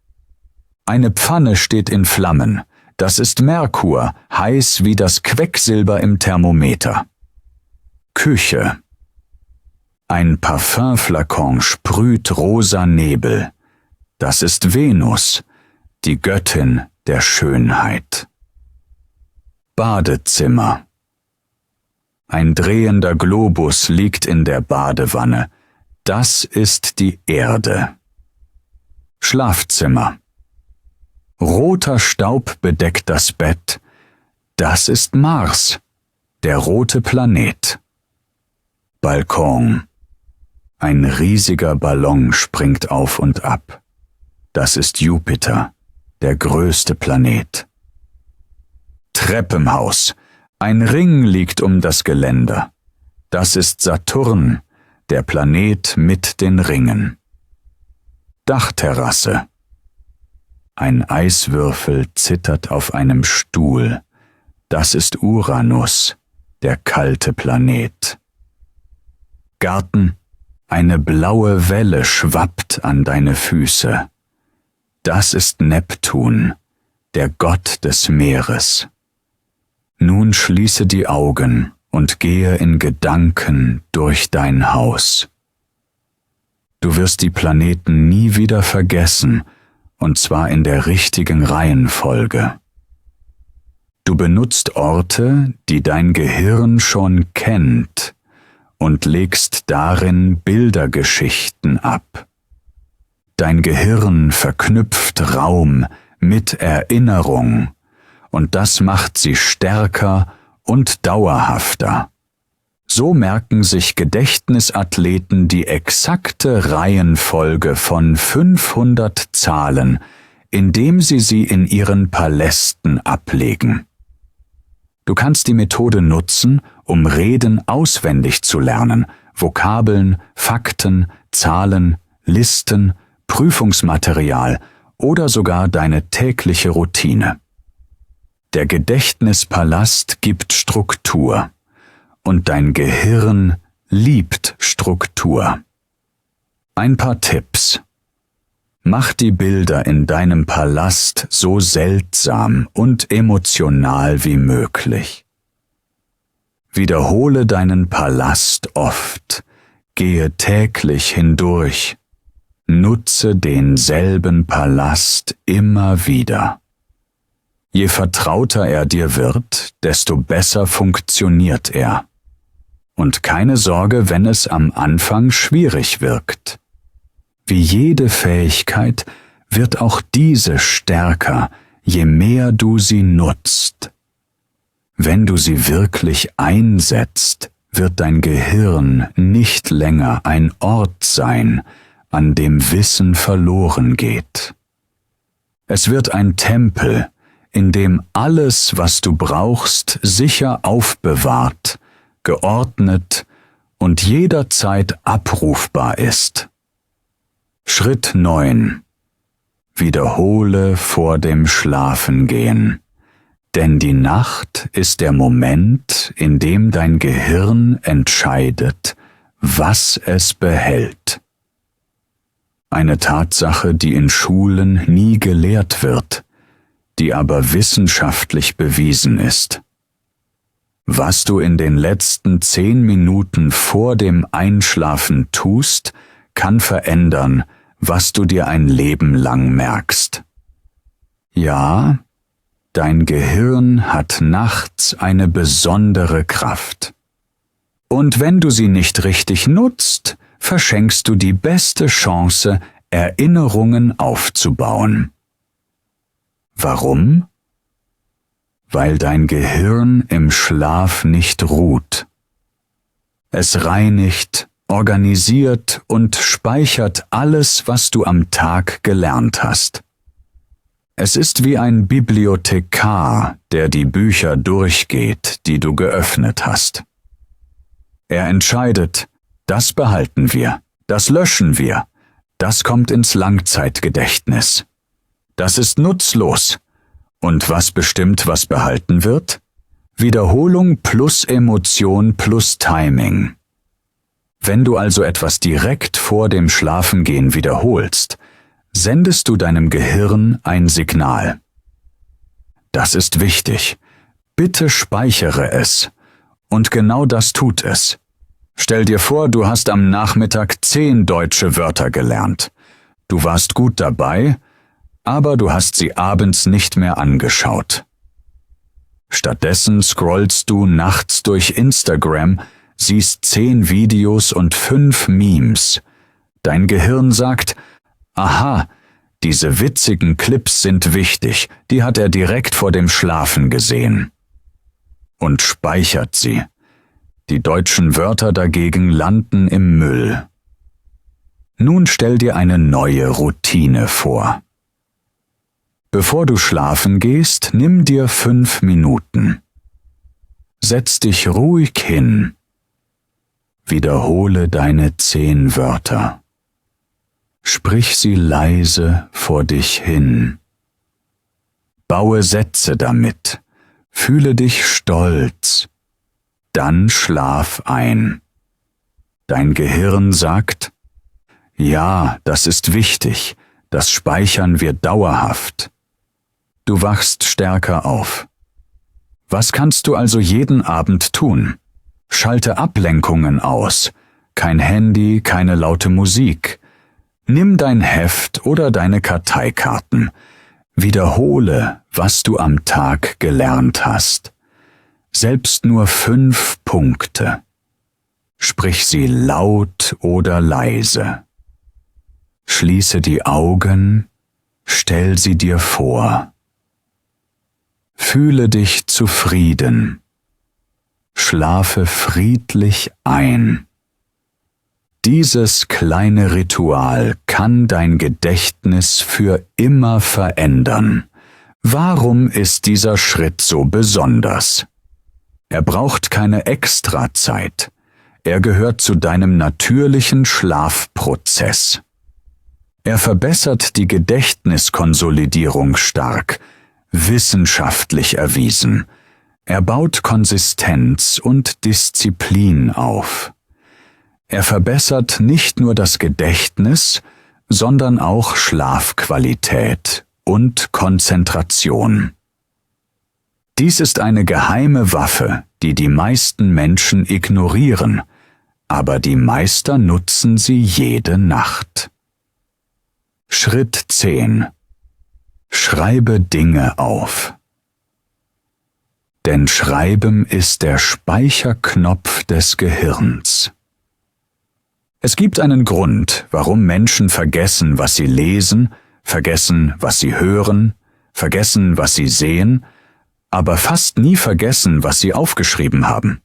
Speaker 1: Eine Pfanne steht in Flammen. Das ist Merkur, heiß wie das Quecksilber im Thermometer. Küche. Ein Parfümflakon sprüht rosa Nebel. Das ist Venus, die Göttin der Schönheit. Badezimmer. Ein drehender Globus liegt in der Badewanne. Das ist die Erde. Schlafzimmer. Roter Staub bedeckt das Bett. Das ist Mars, der rote Planet. Balkon. Ein riesiger Ballon springt auf und ab. Das ist Jupiter, der größte Planet. Treppenhaus. Ein Ring liegt um das Geländer. Das ist Saturn, der Planet mit den Ringen. Dachterrasse. Ein Eiswürfel zittert auf einem Stuhl. Das ist Uranus, der kalte Planet. Garten. Eine blaue Welle schwappt an deine Füße. Das ist Neptun, der Gott des Meeres. Nun schließe die Augen und gehe in Gedanken durch dein Haus. Du wirst die Planeten nie wieder vergessen, und zwar in der richtigen Reihenfolge. Du benutzt Orte, die dein Gehirn schon kennt, und legst darin Bildergeschichten ab. Dein Gehirn verknüpft Raum mit Erinnerung, und das macht sie stärker und dauerhafter. So merken sich Gedächtnisathleten die exakte Reihenfolge von 500 Zahlen, indem sie in ihren Palästen ablegen. Du kannst die Methode nutzen, um Reden auswendig zu lernen, Vokabeln, Fakten, Zahlen, Listen, Prüfungsmaterial oder sogar deine tägliche Routine. Der Gedächtnispalast gibt Struktur, und dein Gehirn liebt Struktur. Ein paar Tipps. Mach die Bilder in deinem Palast so seltsam und emotional wie möglich. Wiederhole deinen Palast oft, gehe täglich hindurch, nutze denselben Palast immer wieder. Je vertrauter er dir wird, desto besser funktioniert er. Und keine Sorge, wenn es am Anfang schwierig wirkt. Wie jede Fähigkeit wird auch diese stärker, je mehr du sie nutzt. Wenn du sie wirklich einsetzt, wird dein Gehirn nicht länger ein Ort sein, an dem Wissen verloren geht. Es wird ein Tempel, in dem alles, was du brauchst, sicher aufbewahrt, geordnet und jederzeit abrufbar ist. Schritt 9. Wiederhole vor dem Schlafengehen, denn die Nacht ist der Moment, in dem dein Gehirn entscheidet, was es behält. Eine Tatsache, die in Schulen nie gelehrt wird, die aber wissenschaftlich bewiesen ist. Was du in den letzten 10 Minuten vor dem Einschlafen tust, kann verändern, was du dir ein Leben lang merkst. Ja, dein Gehirn hat nachts eine besondere Kraft. Und wenn du sie nicht richtig nutzt, verschenkst du die beste Chance, Erinnerungen aufzubauen. Warum? Weil dein Gehirn im Schlaf nicht ruht. Es reinigt, organisiert und speichert alles, was du am Tag gelernt hast. Es ist wie ein Bibliothekar, der die Bücher durchgeht, die du geöffnet hast. Er entscheidet, das behalten wir, das löschen wir, das kommt ins Langzeitgedächtnis. Das ist nutzlos. Und was bestimmt, was behalten wird? Wiederholung plus Emotion plus Timing. Wenn du also etwas direkt vor dem Schlafengehen wiederholst, sendest du deinem Gehirn ein Signal. Das ist wichtig. Bitte speichere es. Und genau das tut es. Stell dir vor, du hast am Nachmittag 10 deutsche Wörter gelernt. Du warst gut dabei, aber du hast sie abends nicht mehr angeschaut. Stattdessen scrollst du nachts durch Instagram, siehst 10 Videos und 5 Memes. Dein Gehirn sagt, aha, diese witzigen Clips sind wichtig, die hat er direkt vor dem Schlafen gesehen. Und speichert sie. Die deutschen Wörter dagegen landen im Müll. Nun stell dir eine neue Routine vor. Bevor du schlafen gehst, nimm dir 5 Minuten. Setz dich ruhig hin. Wiederhole deine 10 Wörter. Sprich sie leise vor dich hin. Baue Sätze damit. Fühle dich stolz. Dann schlaf ein. Dein Gehirn sagt, ja, das ist wichtig, das speichern wir dauerhaft. Du wachst stärker auf. Was kannst du also jeden Abend tun? Schalte Ablenkungen aus. Kein Handy, keine laute Musik. Nimm dein Heft oder deine Karteikarten. Wiederhole, was du am Tag gelernt hast. Selbst nur 5 Punkte. Sprich sie laut oder leise. Schließe die Augen, stell sie dir vor. Fühle dich zufrieden. Schlafe friedlich ein. Dieses kleine Ritual kann dein Gedächtnis für immer verändern. Warum ist dieser Schritt so besonders? Er braucht keine Extrazeit. Er gehört zu deinem natürlichen Schlafprozess. Er verbessert die Gedächtniskonsolidierung stark, wissenschaftlich erwiesen. Er baut Konsistenz und Disziplin auf. Er verbessert nicht nur das Gedächtnis, sondern auch Schlafqualität und Konzentration. Dies ist eine geheime Waffe, die die meisten Menschen ignorieren, aber die Meister nutzen sie jede Nacht. Schritt 10. Schreibe Dinge auf. Denn Schreiben ist der Speicherknopf des Gehirns. Es gibt einen Grund, warum Menschen vergessen, was sie lesen, vergessen, was sie hören, vergessen, was sie sehen, aber fast nie vergessen, was sie aufgeschrieben haben.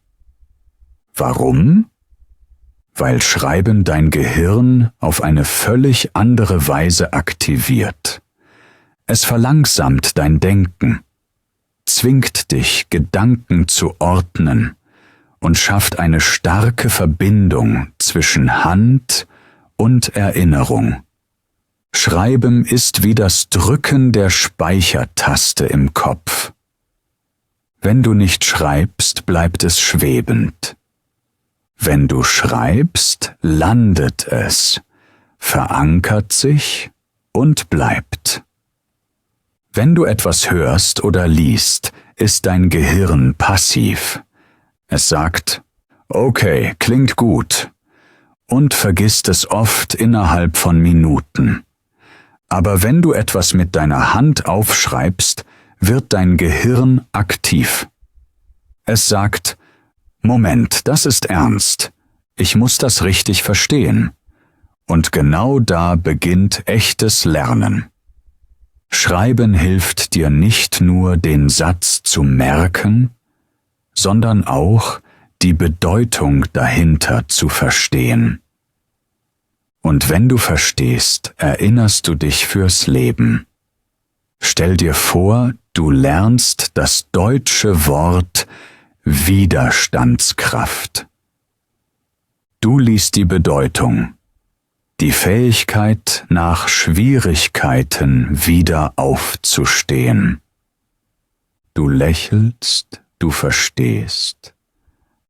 Speaker 1: Warum? Weil Schreiben dein Gehirn auf eine völlig andere Weise aktiviert. Es verlangsamt dein Denken, zwingt dich, Gedanken zu ordnen und schafft eine starke Verbindung zwischen Hand und Erinnerung. Schreiben ist wie das Drücken der Speichertaste im Kopf. Wenn du nicht schreibst, bleibt es schwebend. Wenn du schreibst, landet es, verankert sich und bleibt. Wenn du etwas hörst oder liest, ist dein Gehirn passiv. Es sagt, okay, klingt gut, und vergisst es oft innerhalb von Minuten. Aber wenn du etwas mit deiner Hand aufschreibst, wird dein Gehirn aktiv. Es sagt, Moment, das ist ernst. Ich muss das richtig verstehen. Und genau da beginnt echtes Lernen. Schreiben hilft dir nicht nur, den Satz zu merken, sondern auch, die Bedeutung dahinter zu verstehen. Und wenn du verstehst, erinnerst du dich fürs Leben. Stell dir vor, du lernst das deutsche Wort Widerstandskraft. Du liest die Bedeutung, die Fähigkeit, nach Schwierigkeiten wieder aufzustehen. Du lächelst, du verstehst.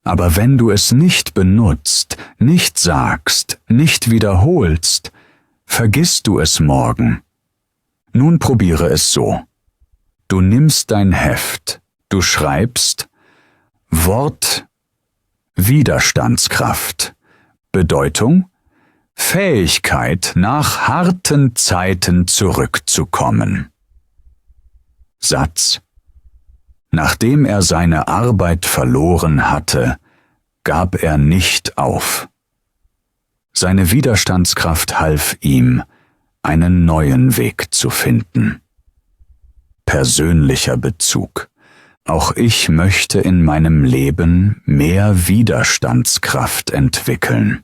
Speaker 1: Aber wenn du es nicht benutzt, nicht sagst, nicht wiederholst, vergisst du es morgen. Nun probiere es so. Du nimmst dein Heft, du schreibst Wort Widerstandskraft, Bedeutung Fähigkeit, nach harten Zeiten zurückzukommen. Satz: Nachdem er seine Arbeit verloren hatte, gab er nicht auf. Seine Widerstandskraft half ihm, einen neuen Weg zu finden. Persönlicher Bezug. Auch ich möchte in meinem Leben mehr Widerstandskraft entwickeln.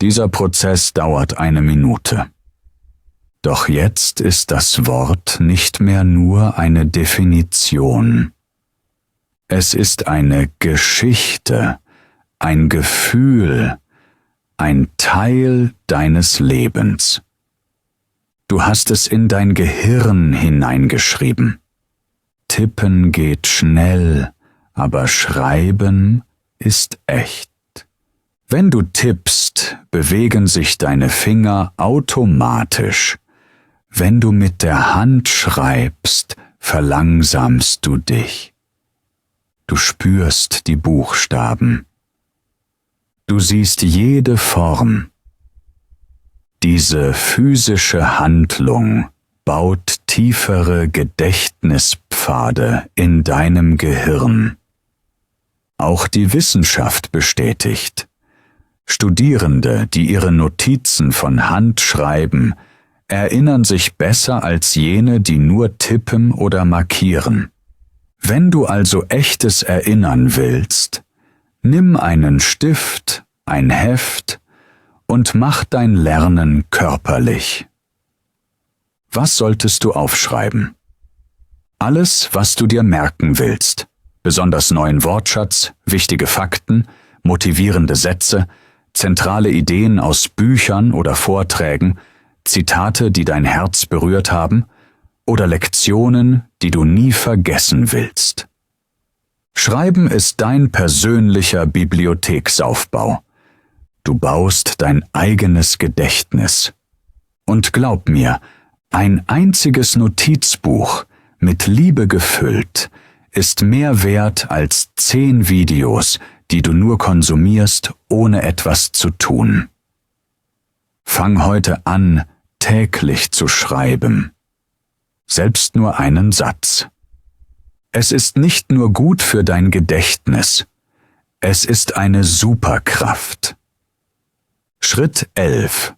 Speaker 1: Dieser Prozess dauert 1 Minute. Doch jetzt ist das Wort nicht mehr nur eine Definition. Es ist eine Geschichte, ein Gefühl, ein Teil deines Lebens. Du hast es in dein Gehirn hineingeschrieben. Tippen geht schnell, aber Schreiben ist echt. Wenn du tippst, bewegen sich deine Finger automatisch. Wenn du mit der Hand schreibst, verlangsamst du dich. Du spürst die Buchstaben. Du siehst jede Form. Diese physische Handlung baut tiefere Gedächtnispfade in deinem Gehirn. Auch die Wissenschaft bestätigt: Studierende, die ihre Notizen von Hand schreiben, erinnern sich besser als jene, die nur tippen oder markieren. Wenn du also echtes Erinnern willst, nimm einen Stift, ein Heft und mach dein Lernen körperlich. Was solltest du aufschreiben? Alles, was du dir merken willst, besonders neuen Wortschatz, wichtige Fakten, motivierende Sätze, zentrale Ideen aus Büchern oder Vorträgen, Zitate, die dein Herz berührt haben, oder Lektionen, die du nie vergessen willst. Schreiben ist dein persönlicher Bibliotheksaufbau. Du baust dein eigenes Gedächtnis. Und glaub mir, ein einziges Notizbuch, mit Liebe gefüllt, ist mehr wert als 10 Videos, die du nur konsumierst, ohne etwas zu tun. Fang heute an, täglich zu schreiben. Selbst nur einen Satz. Es ist nicht nur gut für dein Gedächtnis, es ist eine Superkraft. Schritt 11.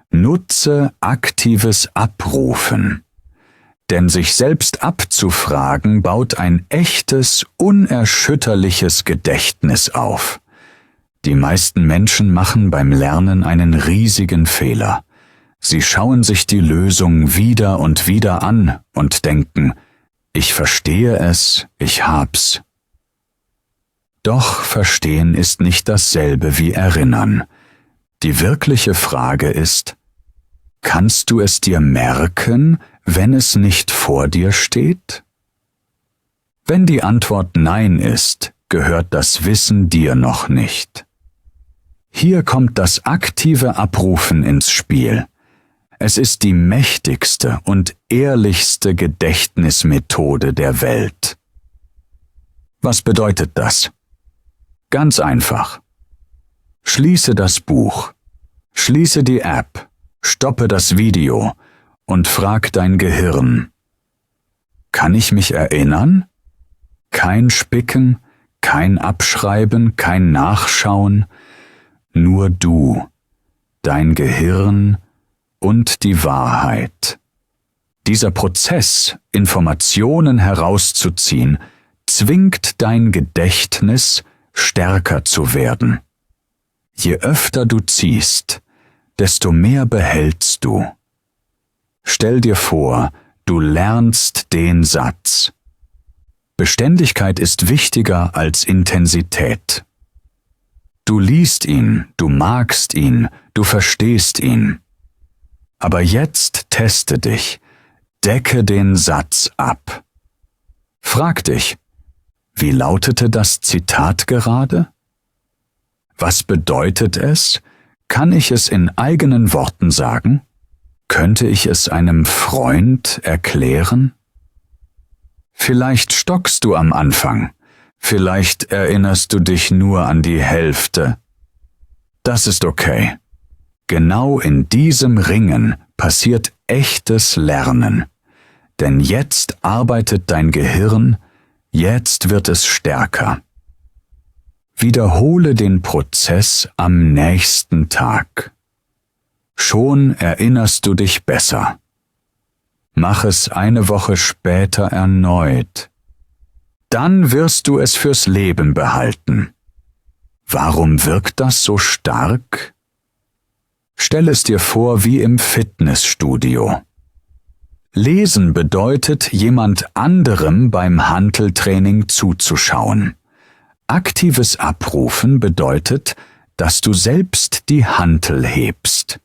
Speaker 1: Nutze aktives Abrufen. Denn sich selbst abzufragen baut ein echtes, unerschütterliches Gedächtnis auf. Die meisten Menschen machen beim Lernen einen riesigen Fehler. Sie schauen sich die Lösung wieder und wieder an und denken: Ich verstehe es, ich hab's. Doch Verstehen ist nicht dasselbe wie Erinnern. Die wirkliche Frage ist: Kannst du es dir merken, wenn es nicht vor dir steht? Wenn die Antwort Nein ist, gehört das Wissen dir noch nicht. Hier kommt das aktive Abrufen ins Spiel. Es ist die mächtigste und ehrlichste Gedächtnismethode der Welt. Was bedeutet das? Ganz einfach. Schließe das Buch, schließe die App, stoppe das Video und frag dein Gehirn: Kann ich mich erinnern? Kein Spicken, kein Abschreiben, kein Nachschauen, nur du, dein Gehirn und die Wahrheit. Dieser Prozess, Informationen herauszuziehen, zwingt dein Gedächtnis, stärker zu werden. Je öfter du ziehst, desto mehr behältst du. Stell dir vor, du lernst den Satz: Beständigkeit ist wichtiger als Intensität. Du liest ihn, du magst ihn, du verstehst ihn. Aber jetzt teste dich, decke den Satz ab. Frag dich: Wie lautete das Zitat gerade? Was bedeutet es? Kann ich es in eigenen Worten sagen? Könnte ich es einem Freund erklären? Vielleicht stockst du am Anfang, vielleicht erinnerst du dich nur an die Hälfte. Das ist okay. Genau in diesem Ringen passiert echtes Lernen. Denn jetzt arbeitet dein Gehirn, jetzt wird es stärker. Wiederhole den Prozess am nächsten Tag. Schon erinnerst du dich besser. Mach es eine Woche später erneut. Dann wirst du es fürs Leben behalten. Warum wirkt das so stark? Stell es dir vor wie im Fitnessstudio. Lesen bedeutet, jemand anderem beim Hanteltraining zuzuschauen. Aktives Abrufen bedeutet, dass du selbst die Hantel hebst.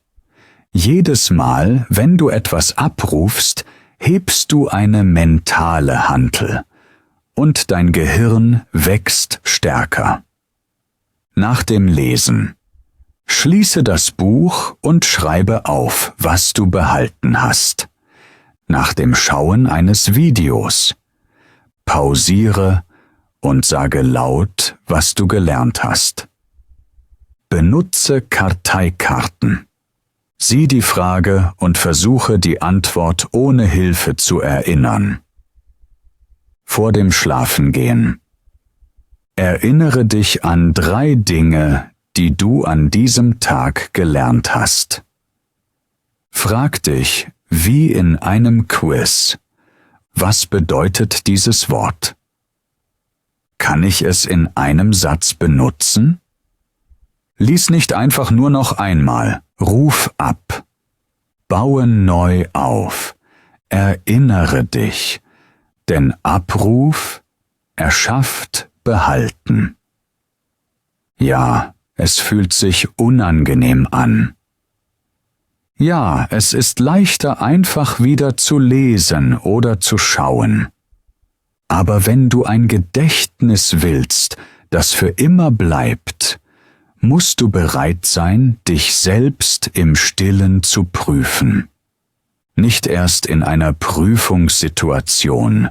Speaker 1: Jedes Mal, wenn du etwas abrufst, hebst du eine mentale Hantel und dein Gehirn wächst stärker. nach dem Lesen. Schließe das Buch und schreibe auf, was du behalten hast. Nach dem Schauen eines Videos. Pausiere und sage laut, was du gelernt hast. Benutze Karteikarten. Sieh die Frage und versuche die Antwort ohne Hilfe zu erinnern. Vor dem Schlafengehen. Erinnere dich an 3 Dinge, die du an diesem Tag gelernt hast. Frag dich, wie in einem Quiz, was bedeutet dieses Wort? Kann ich es in einem Satz benutzen? Lies nicht einfach nur noch einmal, ruf ab. Baue neu auf, erinnere dich, denn Abruf erschafft Behalten. Ja, es fühlt sich unangenehm an. Ja, es ist leichter, einfach wieder zu lesen oder zu schauen. Aber wenn du ein Gedächtnis willst, das für immer bleibt, musst du bereit sein, dich selbst im Stillen zu prüfen. Nicht erst in einer Prüfungssituation,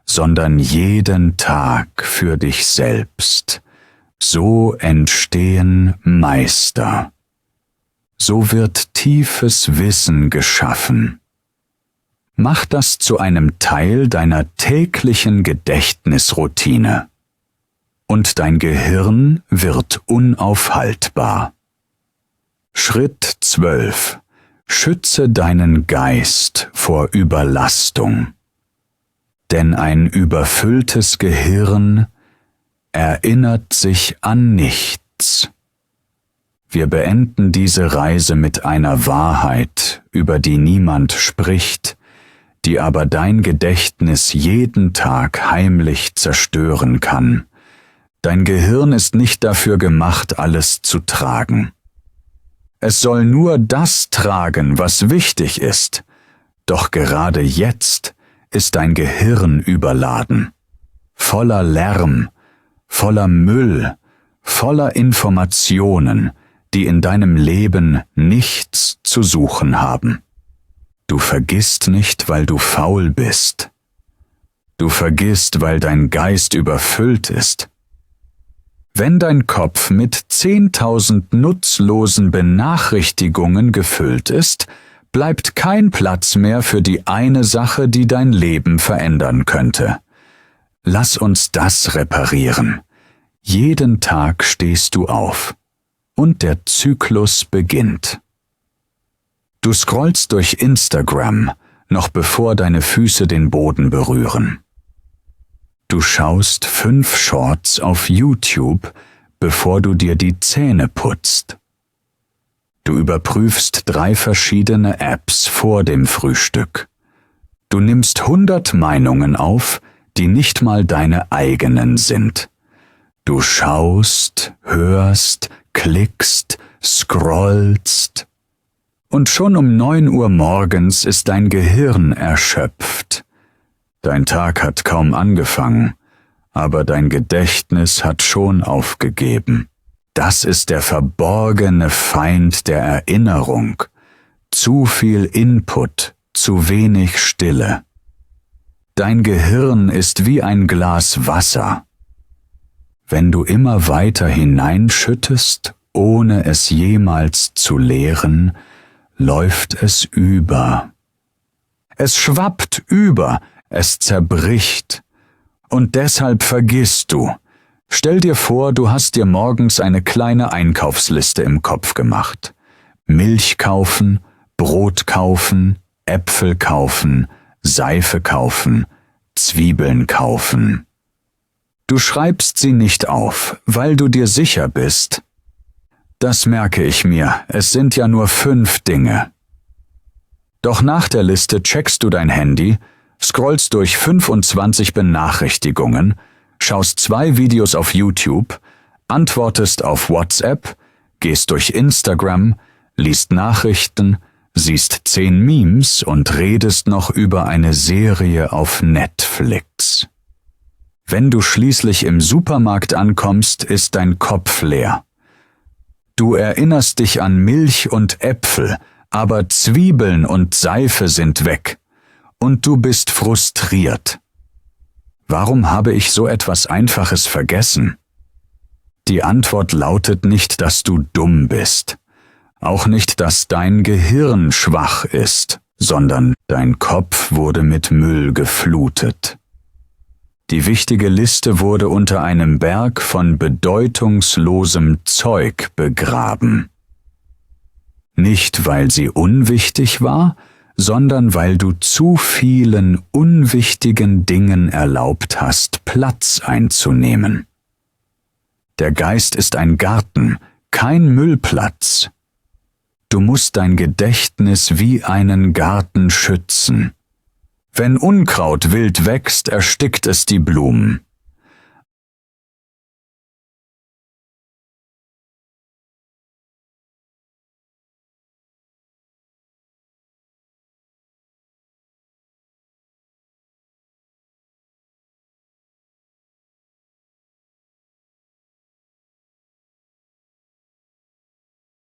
Speaker 1: sondern jeden Tag für dich selbst. So entstehen Meister. So wird tiefes Wissen geschaffen. Mach das zu einem Teil deiner täglichen Gedächtnisroutine. Und dein Gehirn wird unaufhaltbar. Schritt 12. Schütze deinen Geist vor Überlastung. Denn ein überfülltes Gehirn erinnert sich an nichts. Wir beenden diese Reise mit einer Wahrheit, über die niemand spricht, die aber dein Gedächtnis jeden Tag heimlich zerstören kann. Dein Gehirn ist nicht dafür gemacht, alles zu tragen. Es soll nur das tragen, was wichtig ist. Doch gerade jetzt ist dein Gehirn überladen. Voller Lärm, voller Müll, voller Informationen, die in deinem Leben nichts zu suchen haben. Du vergisst nicht, weil du faul bist. Du vergisst, weil dein Geist überfüllt ist. Wenn dein Kopf mit 10.000 nutzlosen Benachrichtigungen gefüllt ist, bleibt kein Platz mehr für die eine Sache, die dein Leben verändern könnte. Lass uns das reparieren. Jeden Tag stehst du auf. Und der Zyklus beginnt. Du scrollst durch Instagram, noch bevor deine Füße den Boden berühren. Du schaust 5 Shorts auf YouTube, bevor du dir die Zähne putzt. Du überprüfst 3 verschiedene Apps vor dem Frühstück. Du nimmst 100 Meinungen auf, die nicht mal deine eigenen sind. Du schaust, hörst, klickst, scrollst. Und schon um 9 Uhr morgens ist dein Gehirn erschöpft. Dein Tag hat kaum angefangen, aber dein Gedächtnis hat schon aufgegeben. Das ist der verborgene Feind der Erinnerung. Zu viel Input, zu wenig Stille. Dein Gehirn ist wie ein Glas Wasser. Wenn du immer weiter hineinschüttest, ohne es jemals zu leeren, läuft es über. Es schwappt über, es zerbricht. Und deshalb vergisst du. Stell dir vor, du hast dir morgens eine kleine Einkaufsliste im Kopf gemacht. Milch kaufen, Brot kaufen, Äpfel kaufen, Seife kaufen, Zwiebeln kaufen. Du schreibst sie nicht auf, weil du dir sicher bist. Das merke ich mir, es sind ja nur 5 Dinge. Doch nach der Liste checkst du dein Handy, scrollst durch 25 Benachrichtigungen, schaust 2 Videos auf YouTube, antwortest auf WhatsApp, gehst durch Instagram, liest Nachrichten, siehst 10 Memes und redest noch über eine Serie auf Netflix. Wenn du schließlich im Supermarkt ankommst, ist dein Kopf leer. Du erinnerst dich an Milch und Äpfel, aber Zwiebeln und Seife sind weg, und du bist frustriert. Warum habe ich so etwas Einfaches vergessen? Die Antwort lautet nicht, dass du dumm bist, auch nicht, dass dein Gehirn schwach ist, sondern dein Kopf wurde mit Müll geflutet. Die wichtige Liste wurde unter einem Berg von bedeutungslosem Zeug begraben. Nicht, weil sie unwichtig war, sondern weil du zu vielen unwichtigen Dingen erlaubt hast, Platz einzunehmen. Der Geist ist ein Garten, kein Müllplatz. Du musst dein Gedächtnis wie einen Garten schützen. Wenn Unkraut wild wächst, erstickt es die Blumen.